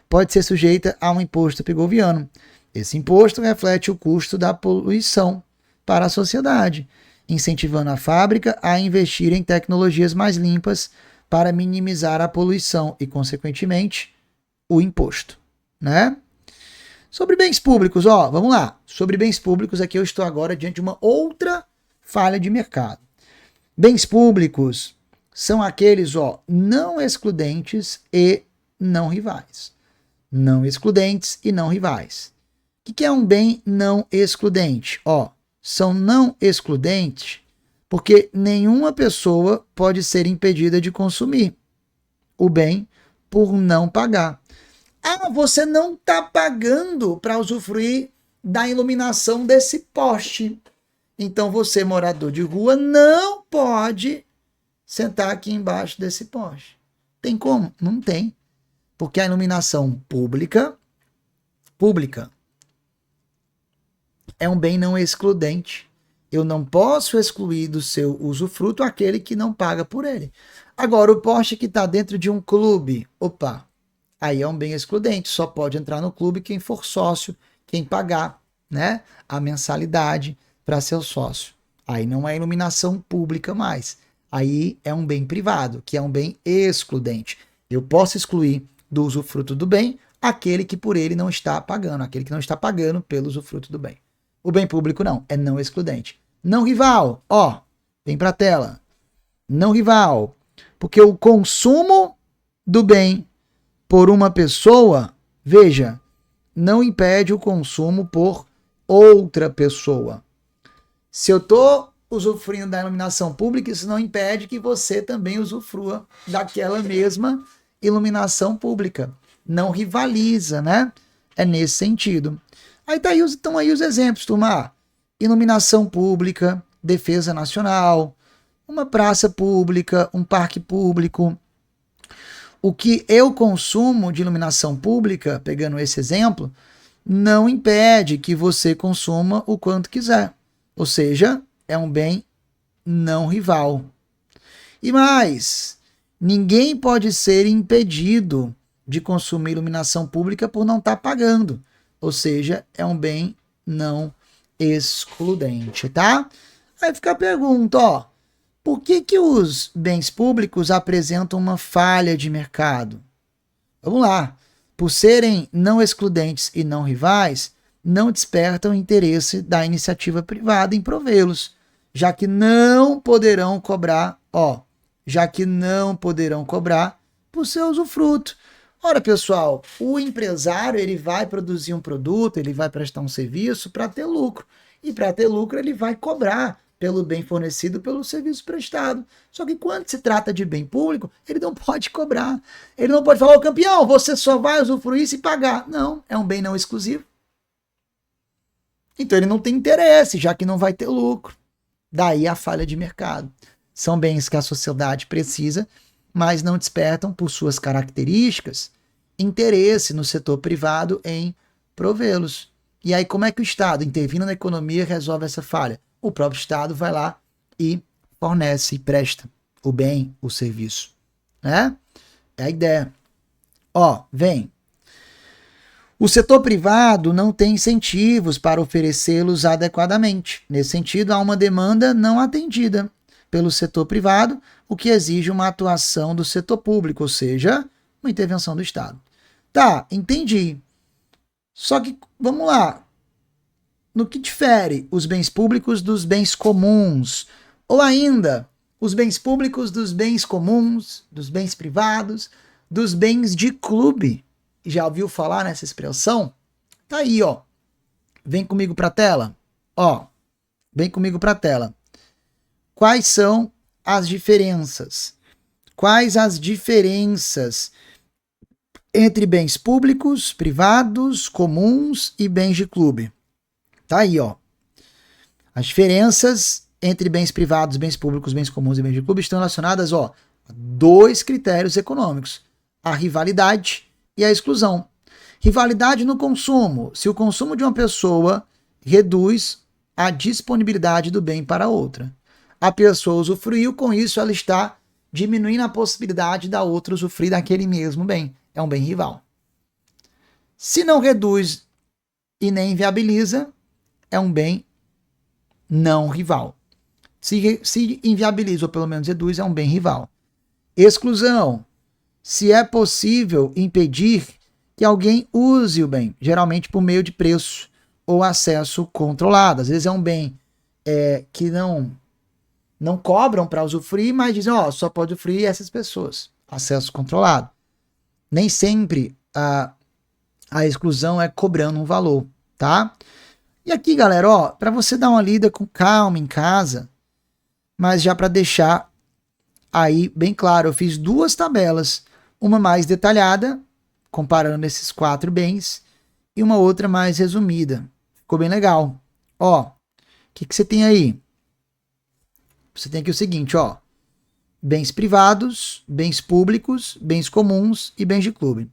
pode ser sujeita a um imposto pigoviano. Esse imposto reflete o custo da poluição para a sociedade, incentivando a fábrica a investir em tecnologias mais limpas para minimizar a poluição e, consequentemente, o imposto, né? Sobre bens públicos, ó, vamos lá. Sobre bens públicos, aqui eu estou agora diante de uma outra falha de mercado. Bens públicos são aqueles, ó, não excludentes e não rivais. Não excludentes e não rivais. O que é um bem não excludente? Ó, são não excludentes porque nenhuma pessoa pode ser impedida de consumir o bem por não pagar. Ah, você não está pagando para usufruir da iluminação desse poste. Então você, morador de rua, não pode sentar aqui embaixo desse poste. Tem como? Não tem. Porque a iluminação pública é um bem não excludente. Eu não posso excluir do seu usufruto aquele que não paga por ele. Agora, o poste que está dentro de um clube, opa, aí é um bem excludente. Só pode entrar no clube quem for sócio, quem pagar, né, a mensalidade para ser sócio. Aí não é iluminação pública mais. Aí é um bem privado, que é um bem excludente. Eu posso excluir do usufruto do bem aquele que por ele não está pagando, aquele que não está pagando pelo usufruto do bem. O bem público não, é não excludente. Não rival, ó, vem para a tela. Não rival, porque o consumo do bem por uma pessoa, veja, não impede o consumo por outra pessoa. Se eu estou usufruindo da iluminação pública, isso não impede que você também usufrua daquela mesma iluminação pública. Não rivaliza, né? É nesse sentido. Aí estão aí os exemplos, turma. Iluminação pública, defesa nacional, uma praça pública, um parque público. O que eu consumo de iluminação pública, pegando esse exemplo, não impede que você consuma o quanto quiser. Ou seja, é um bem não rival. E mais, ninguém pode ser impedido de consumir iluminação pública por não estar pagando. Ou seja, é um bem não excludente, tá? Aí fica a pergunta, ó, por que os bens públicos apresentam uma falha de mercado? Vamos lá. Por serem não excludentes e não rivais, não despertam interesse da iniciativa privada em provê-los, já que não poderão cobrar por seu usufruto. Ora, pessoal, o empresário ele vai produzir um produto, ele vai prestar um serviço para ter lucro. E para ter lucro ele vai cobrar pelo bem fornecido, pelo serviço prestado. Só que quando se trata de bem público, ele não pode cobrar. Ele não pode falar, ô campeão, você só vai usufruir se pagar. Não, é um bem não exclusivo. Então ele não tem interesse, já que não vai ter lucro. Daí a falha de mercado. São bens que a sociedade precisa, mas não despertam, por suas características, interesse no setor privado em provê-los. E aí como é que o Estado, intervindo na economia, resolve essa falha? O próprio Estado vai lá e fornece e presta o bem, o serviço. Né? É a ideia. Ó, vem. O setor privado não tem incentivos para oferecê-los adequadamente. Nesse sentido, há uma demanda não atendida pelo setor privado, o que exige uma atuação do setor público, ou seja, uma intervenção do Estado. Tá, entendi. Só que, vamos lá, no que difere os bens públicos dos bens comuns? Ou ainda, os bens públicos dos bens comuns, dos bens privados, dos bens de clube? Já ouviu falar nessa expressão? Tá aí, ó. Vem comigo para a tela. Ó, vem comigo para a tela. Quais são as diferenças? Quais as diferenças entre bens públicos, privados, comuns e bens de clube? Tá aí, ó. As diferenças entre bens privados, bens públicos, bens comuns e bens de clube estão relacionadas, ó, a dois critérios econômicos: a rivalidade e a exclusão. Rivalidade no consumo. Se o consumo de uma pessoa reduz a disponibilidade do bem para outra. A pessoa usufruiu, com isso ela está diminuindo a possibilidade da outra usufruir daquele mesmo bem. É um bem rival. Se não reduz e nem inviabiliza, é um bem não rival. Se inviabiliza ou pelo menos reduz, é um bem rival. Exclusão. Se é possível impedir que alguém use o bem, geralmente por meio de preço ou acesso controlado. Às vezes é um bem que não cobram para usufruir, mas dizem, ó, só pode usufruir essas pessoas. Acesso controlado. Nem sempre a exclusão é cobrando um valor, tá? E aqui, galera, ó, para você dar uma lida com calma em casa, mas já para deixar aí bem claro, eu fiz duas tabelas, uma mais detalhada, comparando esses 4 bens, e uma outra mais resumida. Ficou bem legal. Ó, o que você tem aí? Você tem aqui o seguinte, ó. Bens privados, bens públicos, bens comuns e bens de clube.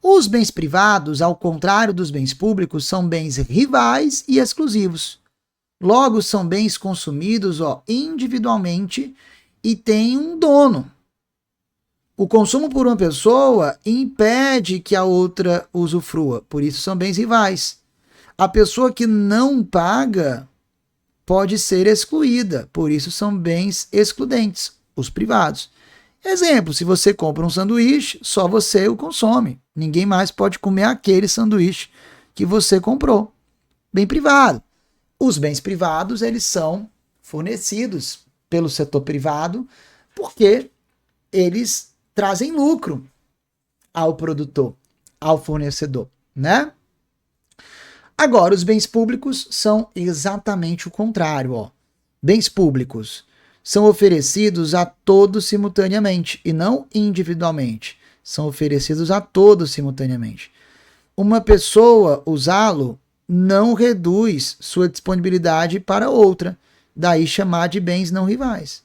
Os bens privados, ao contrário dos bens públicos, são bens rivais e exclusivos. Logo, são bens consumidos, ó, individualmente e têm um dono. O consumo por uma pessoa impede que a outra usufrua, por isso são bens rivais. A pessoa que não paga pode ser excluída, por isso são bens excludentes, os privados. Exemplo, se você compra um sanduíche, só você o consome. Ninguém mais pode comer aquele sanduíche que você comprou. Bem privado. Os bens privados, eles são fornecidos pelo setor privado porque eles trazem lucro ao produtor, ao fornecedor, né? Agora, os bens públicos são exatamente o contrário, ó. Bens públicos são oferecidos a todos simultaneamente e não individualmente. São oferecidos a todos simultaneamente. Uma pessoa usá-lo não reduz sua disponibilidade para outra, daí chamar de bens não rivais.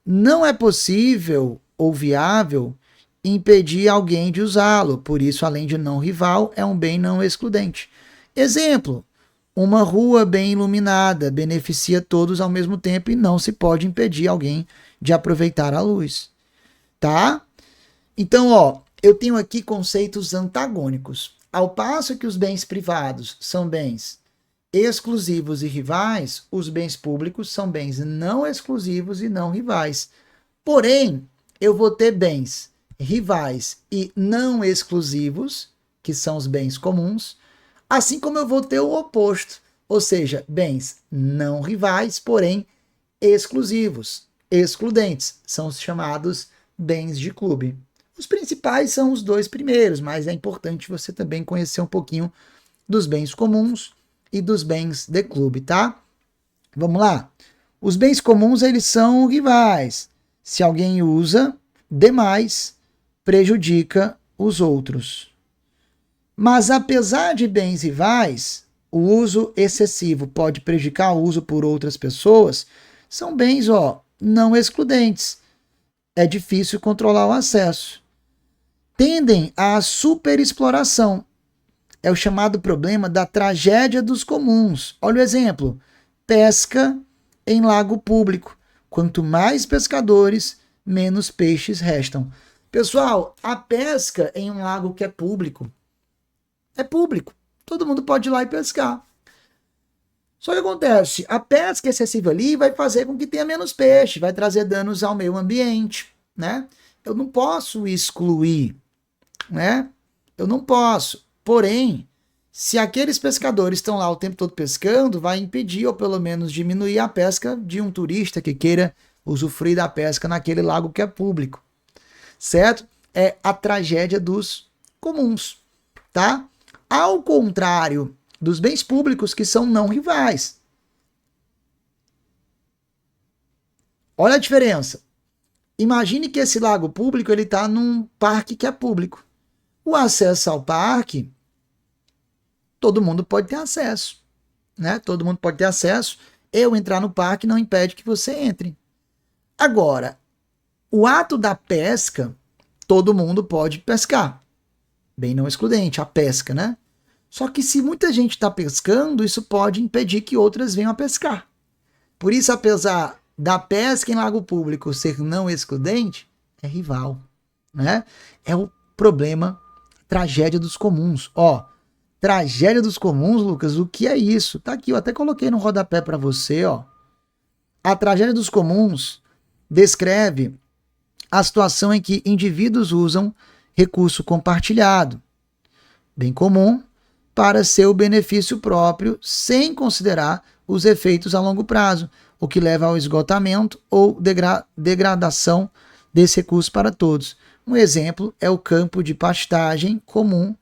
Não é possível ou viável impedir alguém de usá-lo, por isso, além de não rival, é um bem não excludente. Exemplo, uma rua bem iluminada beneficia todos ao mesmo tempo e não se pode impedir alguém de aproveitar a luz, tá? Então, ó, eu tenho aqui conceitos antagônicos. Ao passo que os bens privados são bens exclusivos e rivais, os bens públicos são bens não exclusivos e não rivais. Porém, eu vou ter bens rivais e não exclusivos, que são os bens comuns, assim como eu vou ter o oposto, ou seja, bens não rivais, porém exclusivos, excludentes, são os chamados bens de clube. Os principais são os dois primeiros, mas é importante você também conhecer um pouquinho dos bens comuns e dos bens de clube, tá? Vamos lá? Os bens comuns, eles são rivais. Se alguém usa demais, prejudica os outros. Mas apesar de bens rivais, o uso excessivo pode prejudicar o uso por outras pessoas, são bens, ó, não excludentes. É difícil controlar o acesso. Tendem à superexploração. É o chamado problema da tragédia dos comuns. Olha o exemplo. Pesca em lago público. Quanto mais pescadores, menos peixes restam. Pessoal, a pesca em um lago que é público. Todo mundo pode ir lá e pescar. Só que acontece, a pesca excessiva ali vai fazer com que tenha menos peixe, vai trazer danos ao meio ambiente, né? Eu não posso excluir, né? Eu não posso. Porém, se aqueles pescadores estão lá o tempo todo pescando, vai impedir ou pelo menos diminuir a pesca de um turista que queira usufruir da pesca naquele lago que é público, certo? É a tragédia dos comuns, tá? Ao contrário dos bens públicos que são não rivais. Olha a diferença. Imagine que esse lago público ele está num parque que é público. O acesso ao parque, todo mundo pode ter acesso, né? Todo mundo pode ter acesso. Eu entrar no parque não impede que você entre. Agora, o ato da pesca, todo mundo pode pescar. Bem não excludente, a pesca, né? Só que se muita gente está pescando, isso pode impedir que outras venham a pescar. Por isso, apesar da pesca em lago público ser não excludente, é rival, né? É o problema, tragédia dos comuns. Ó, tragédia dos comuns, Lucas, o que é isso? Tá aqui, eu até coloquei no rodapé para você, ó. A tragédia dos comuns descreve a situação em que indivíduos usam recurso compartilhado, bem comum, para seu benefício próprio, sem considerar os efeitos a longo prazo, o que leva ao esgotamento ou degradação desse recurso para todos. Um exemplo é o campo de pastagem comum,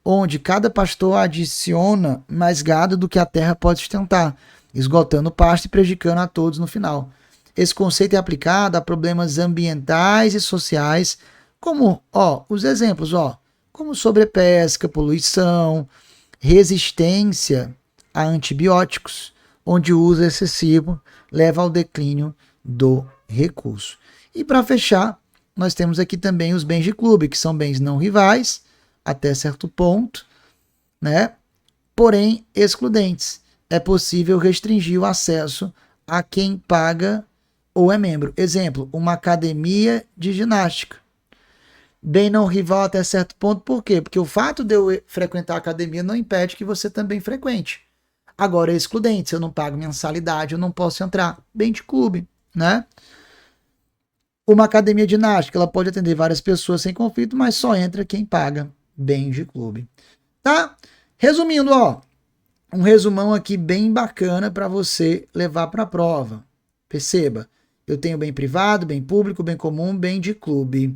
onde cada pastor adiciona mais gado do que a terra pode sustentar, esgotando o pasto e prejudicando a todos no final. Esse conceito é aplicado a problemas ambientais e sociais, como, ó, os exemplos, ó, como sobrepesca, poluição, resistência a antibióticos, onde o uso excessivo leva ao declínio do recurso. E para fechar, nós temos aqui também os bens de clube, que são bens não rivais, até certo ponto, né? Porém excludentes. É possível restringir o acesso a quem paga ou é membro. Exemplo, uma academia de ginástica. Bem não rival até certo ponto, por quê? Porque o fato de eu frequentar a academia não impede que você também frequente. Agora é excludente, se eu não pago mensalidade, eu não posso entrar. Bem de clube, né? Uma academia de ginástica, ela pode atender várias pessoas sem conflito, mas só entra quem paga bem de clube. Tá? Resumindo, ó, um resumão aqui bem bacana para você levar para a prova. Perceba, eu tenho bem privado, bem público, bem comum, bem de clube.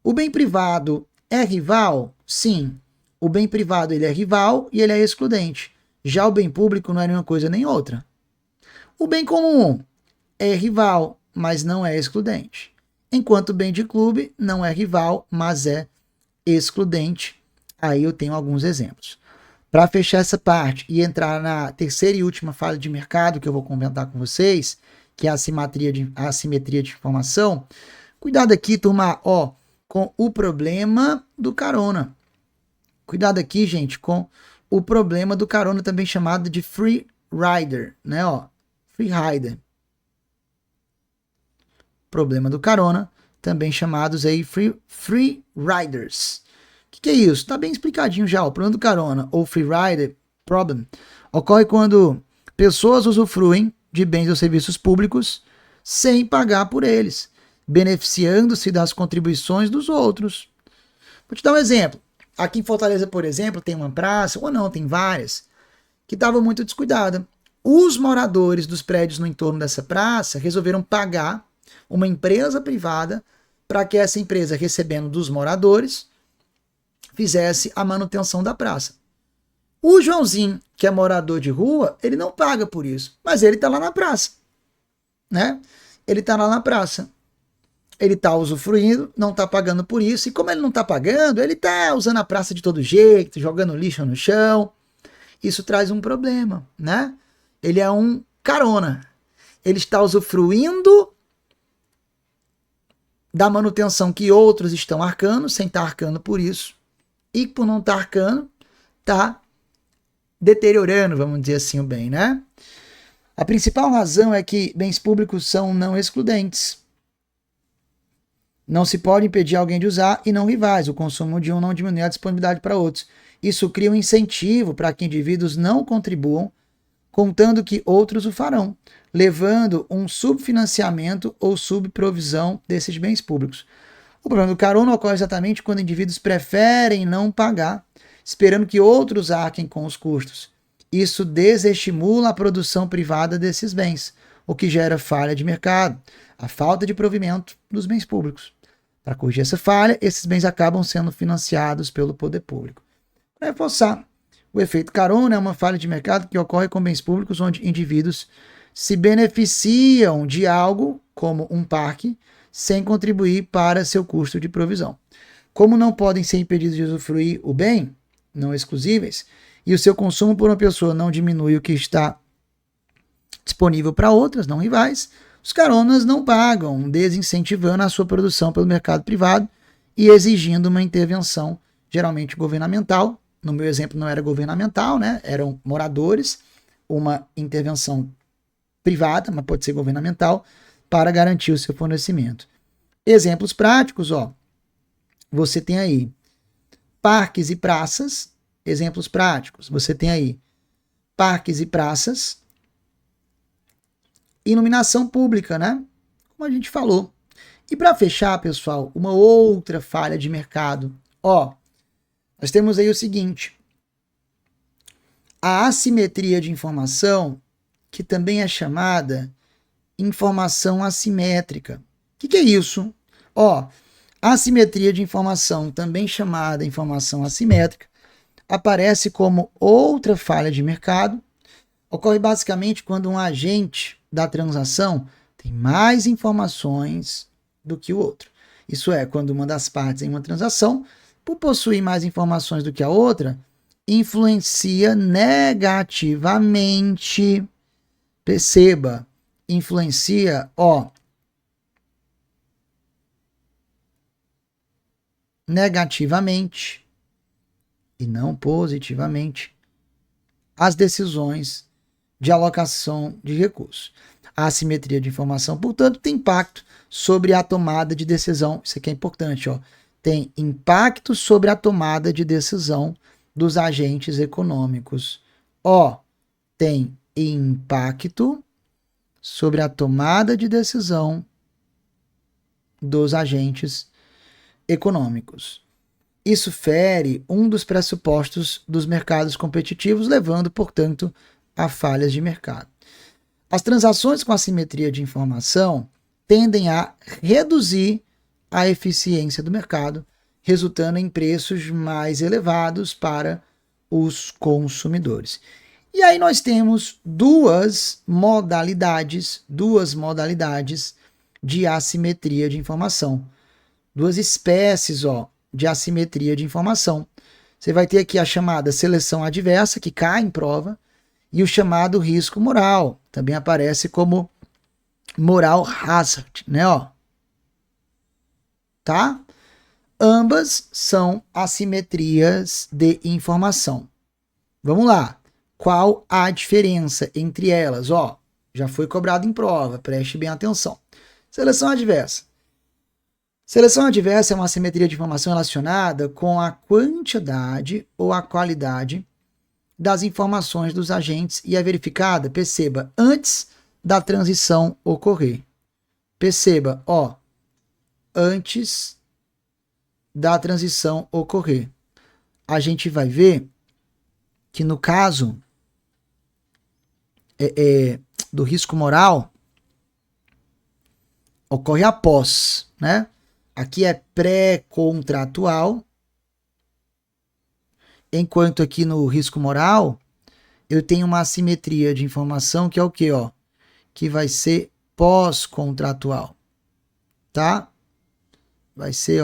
O bem privado é rival? Sim. O bem privado ele é rival e ele é excludente. Já o bem público não é nenhuma coisa nem outra. O bem comum é rival, mas não é excludente. Enquanto o bem de clube não é rival, mas é excludente. Aí eu tenho alguns exemplos. Para fechar essa parte e entrar na terceira e última falha de mercado que eu vou comentar com vocês, que é a assimetria de informação, cuidado aqui, turma, ó, com o problema do carona. Cuidado aqui, gente, com o problema do carona, também chamado de free rider, né, ó, free rider. Problema do carona, também chamados aí free riders. O que é isso? Tá bem explicadinho já. O problema do carona, ou free rider problem, ocorre quando pessoas usufruem de bens ou serviços públicos sem pagar por eles, beneficiando-se das contribuições dos outros. Vou te dar um exemplo. Aqui em Fortaleza, por exemplo, tem uma praça, ou não, tem várias, que estava muito descuidada. Os moradores dos prédios no entorno dessa praça resolveram pagar uma empresa privada para que essa empresa, recebendo dos moradores, fizesse a manutenção da praça. O Joãozinho, que é morador de rua, ele não paga por isso, mas ele está lá na praça, né? Ele está lá na praça. Ele está usufruindo, não está pagando por isso, e como ele não está pagando, ele está usando a praça de todo jeito, jogando lixo no chão. Isso traz um problema, né? Ele é um carona. Ele está usufruindo da manutenção que outros estão arcando, sem estar arcando por isso, e por não estar arcando, está deteriorando, vamos dizer assim, o bem, né? A principal razão é que bens públicos são não excludentes. Não se pode impedir alguém de usar e não rivais. O consumo de um não diminui a disponibilidade para outros. Isso cria um incentivo para que indivíduos não contribuam, contando que outros o farão, levando um subfinanciamento ou subprovisão desses bens públicos. O problema do carona ocorre exatamente quando indivíduos preferem não pagar, esperando que outros arquem com os custos. Isso desestimula a produção privada desses bens, o que gera falha de mercado, a falta de provimento dos bens públicos. Para corrigir essa falha, esses bens acabam sendo financiados pelo poder público. Para reforçar, o efeito carona é uma falha de mercado que ocorre com bens públicos onde indivíduos se beneficiam de algo, como um parque, sem contribuir para seu custo de provisão. Como não podem ser impedidos de usufruir o bem, não exclusíveis, e o seu consumo por uma pessoa não diminui o que está disponível para outras, não rivais, os caronas não pagam, desincentivando a sua produção pelo mercado privado e exigindo uma intervenção, geralmente governamental. No meu exemplo não era governamental, né? Eram moradores, uma intervenção privada, mas pode ser governamental, para garantir o seu fornecimento. Exemplos práticos, ó. Você tem aí parques e praças, exemplos práticos. Você tem aí parques e praças, iluminação pública, né? Como a gente falou. E para fechar, pessoal, uma outra falha de mercado. Ó, nós temos aí o seguinte: a assimetria de informação, que também é chamada informação assimétrica. O que é isso? Ó, a assimetria de informação, também chamada informação assimétrica, aparece como outra falha de mercado. Ocorre basicamente quando um agente da transação tem mais informações do que o outro. Isso é, quando uma das partes em uma transação, por possuir mais informações do que a outra, influencia negativamente. Perceba, influencia, negativamente e não positivamente as decisões de alocação de recursos. A assimetria de informação, portanto, tem impacto sobre a tomada de decisão. Isso aqui é importante, tem impacto sobre a tomada de decisão dos agentes econômicos. Tem impacto sobre a tomada de decisão dos agentes econômicos. Isso fere um dos pressupostos dos mercados competitivos, levando, portanto, a falhas de mercado. As transações com assimetria de informação tendem a reduzir a eficiência do mercado, resultando em preços mais elevados para os consumidores. E aí nós temos duas modalidades de assimetria de informação. Duas espécies, de assimetria de informação. Você vai ter aqui a chamada seleção adversa, que cai em prova, e o chamado risco moral, também aparece como moral hazard, né, Tá? Ambas são assimetrias de informação. Vamos lá. Qual a diferença entre elas? Já foi cobrado em prova, preste bem atenção. Seleção adversa. Seleção adversa é uma assimetria de informação relacionada com a quantidade ou a qualidade das informações dos agentes e é verificada, perceba, antes da transição ocorrer. Perceba, antes da transição ocorrer. A gente vai ver que no caso do risco moral, ocorre após, né? Aqui é pré-contratual, enquanto aqui no risco moral, eu tenho uma assimetria de informação que é o quê, que vai ser pós-contratual, tá? Vai ser,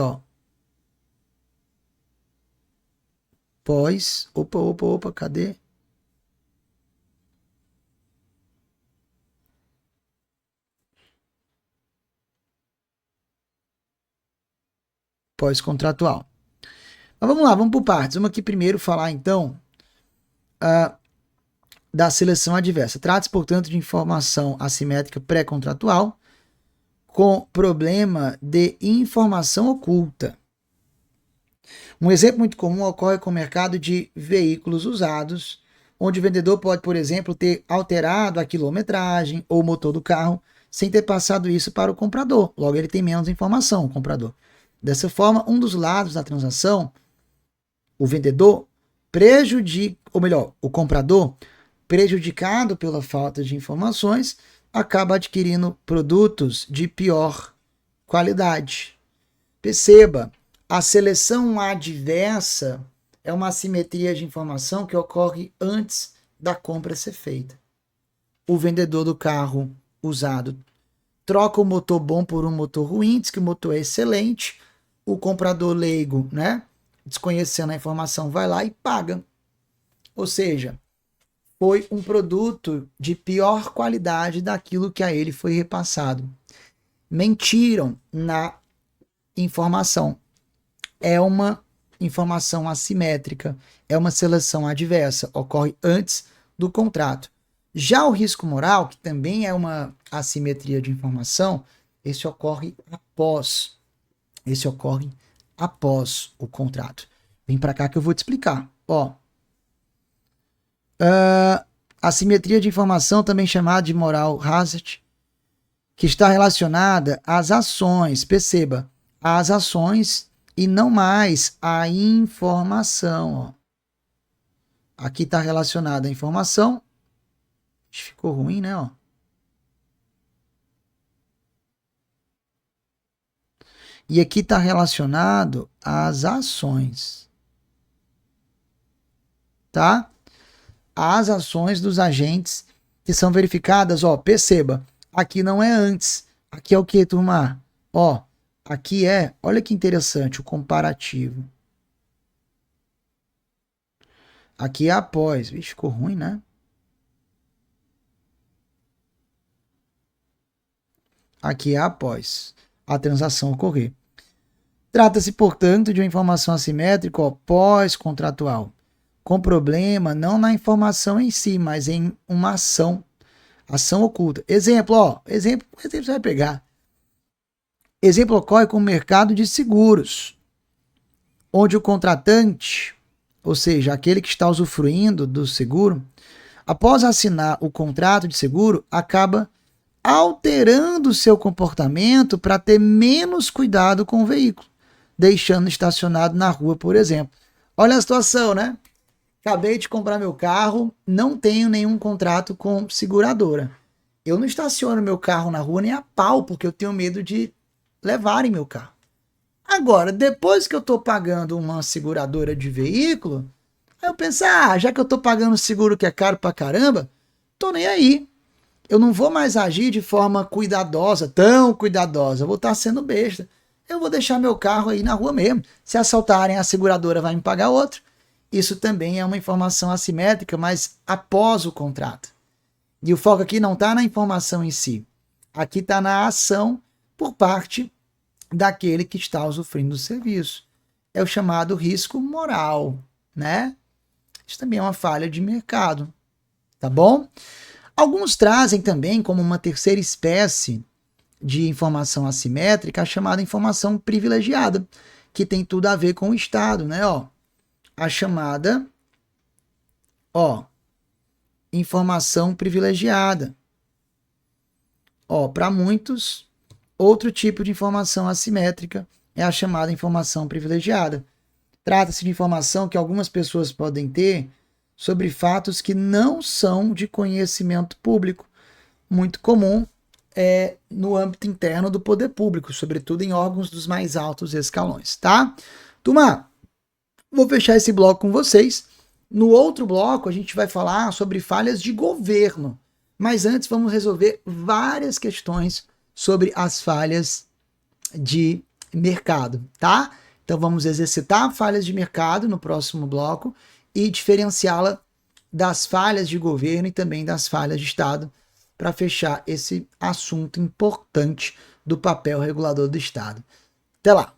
pós, opa, cadê? Pós-contratual. Mas vamos lá, vamos por partes. Vamos aqui primeiro falar, então, da seleção adversa. Trata-se, portanto, de informação assimétrica pré-contratual com problema de informação oculta. Um exemplo muito comum ocorre com o mercado de veículos usados, onde o vendedor pode, por exemplo, ter alterado a quilometragem ou o motor do carro sem ter passado isso para o comprador. Logo, ele tem menos informação, o comprador. Dessa forma, um dos lados da transação, o vendedor, o comprador, prejudicado pela falta de informações, acaba adquirindo produtos de pior qualidade. Perceba, a seleção adversa é uma assimetria de informação que ocorre antes da compra ser feita. O vendedor do carro usado troca o motor bom por um motor ruim, diz que o motor é excelente, o comprador leigo, né, desconhecendo a informação, vai lá e paga. Ou seja, foi um produto de pior qualidade daquilo que a ele foi repassado. Mentiram na informação. É uma informação assimétrica, é uma seleção adversa, ocorre antes do contrato. Já o risco moral, que também é uma assimetria de informação, esse ocorre após. O contrato. Vem para cá que eu vou te explicar. Assimetria de informação, também chamada de moral hazard, que está relacionada às ações, perceba, às ações e não mais à informação. Aqui está relacionada à informação. Ficou ruim, né? E aqui está relacionado às ações. Tá? As ações dos agentes que são verificadas, perceba, aqui não é antes. Aqui é o que, turma? Aqui olha que interessante, o comparativo. Aqui é após. Vixe, ficou ruim, né? Aqui é após a transação ocorrer. Trata-se, portanto, de uma informação assimétrica pós-contratual, com problema não na informação em si, mas em uma ação oculta. Exemplo você vai pegar. Exemplo ocorre com o mercado de seguros, onde o contratante, ou seja, aquele que está usufruindo do seguro, após assinar o contrato de seguro, acaba alterando seu comportamento para ter menos cuidado com o veículo, deixando estacionado na rua, por exemplo. Olha a situação, né? Acabei de comprar meu carro, não tenho nenhum contrato com seguradora. Eu não estaciono meu carro na rua nem a pau, porque eu tenho medo de levarem meu carro. Agora, depois que eu estou pagando uma seguradora de veículo, aí eu penso, já que eu estou pagando seguro que é caro pra caramba, tô nem aí. Eu não vou mais agir de forma cuidadosa, tão cuidadosa. Eu vou estar sendo besta. Eu vou deixar meu carro aí na rua mesmo. Se assaltarem, a seguradora vai me pagar outro. Isso também é uma informação assimétrica, mas após o contrato. E o foco aqui não está na informação em si. Aqui está na ação por parte daquele que está usufruindo do serviço. É o chamado risco moral, né? Isso também é uma falha de mercado, tá bom? Alguns trazem também como uma terceira espécie de informação assimétrica a chamada informação privilegiada, que tem tudo a ver com o Estado, né? A chamada, informação privilegiada. Para muitos, outro tipo de informação assimétrica é a chamada informação privilegiada. Trata-se de informação que algumas pessoas podem ter sobre fatos que não são de conhecimento público, muito comum no âmbito interno do poder público, sobretudo em órgãos dos mais altos escalões, tá? Turma, vou fechar esse bloco com vocês. No outro bloco, a gente vai falar sobre falhas de governo, mas antes vamos resolver várias questões sobre as falhas de mercado, tá? Então vamos exercitar falhas de mercado no próximo bloco e diferenciá-la das falhas de governo e também das falhas de Estado para fechar esse assunto importante do papel regulador do Estado. Até lá!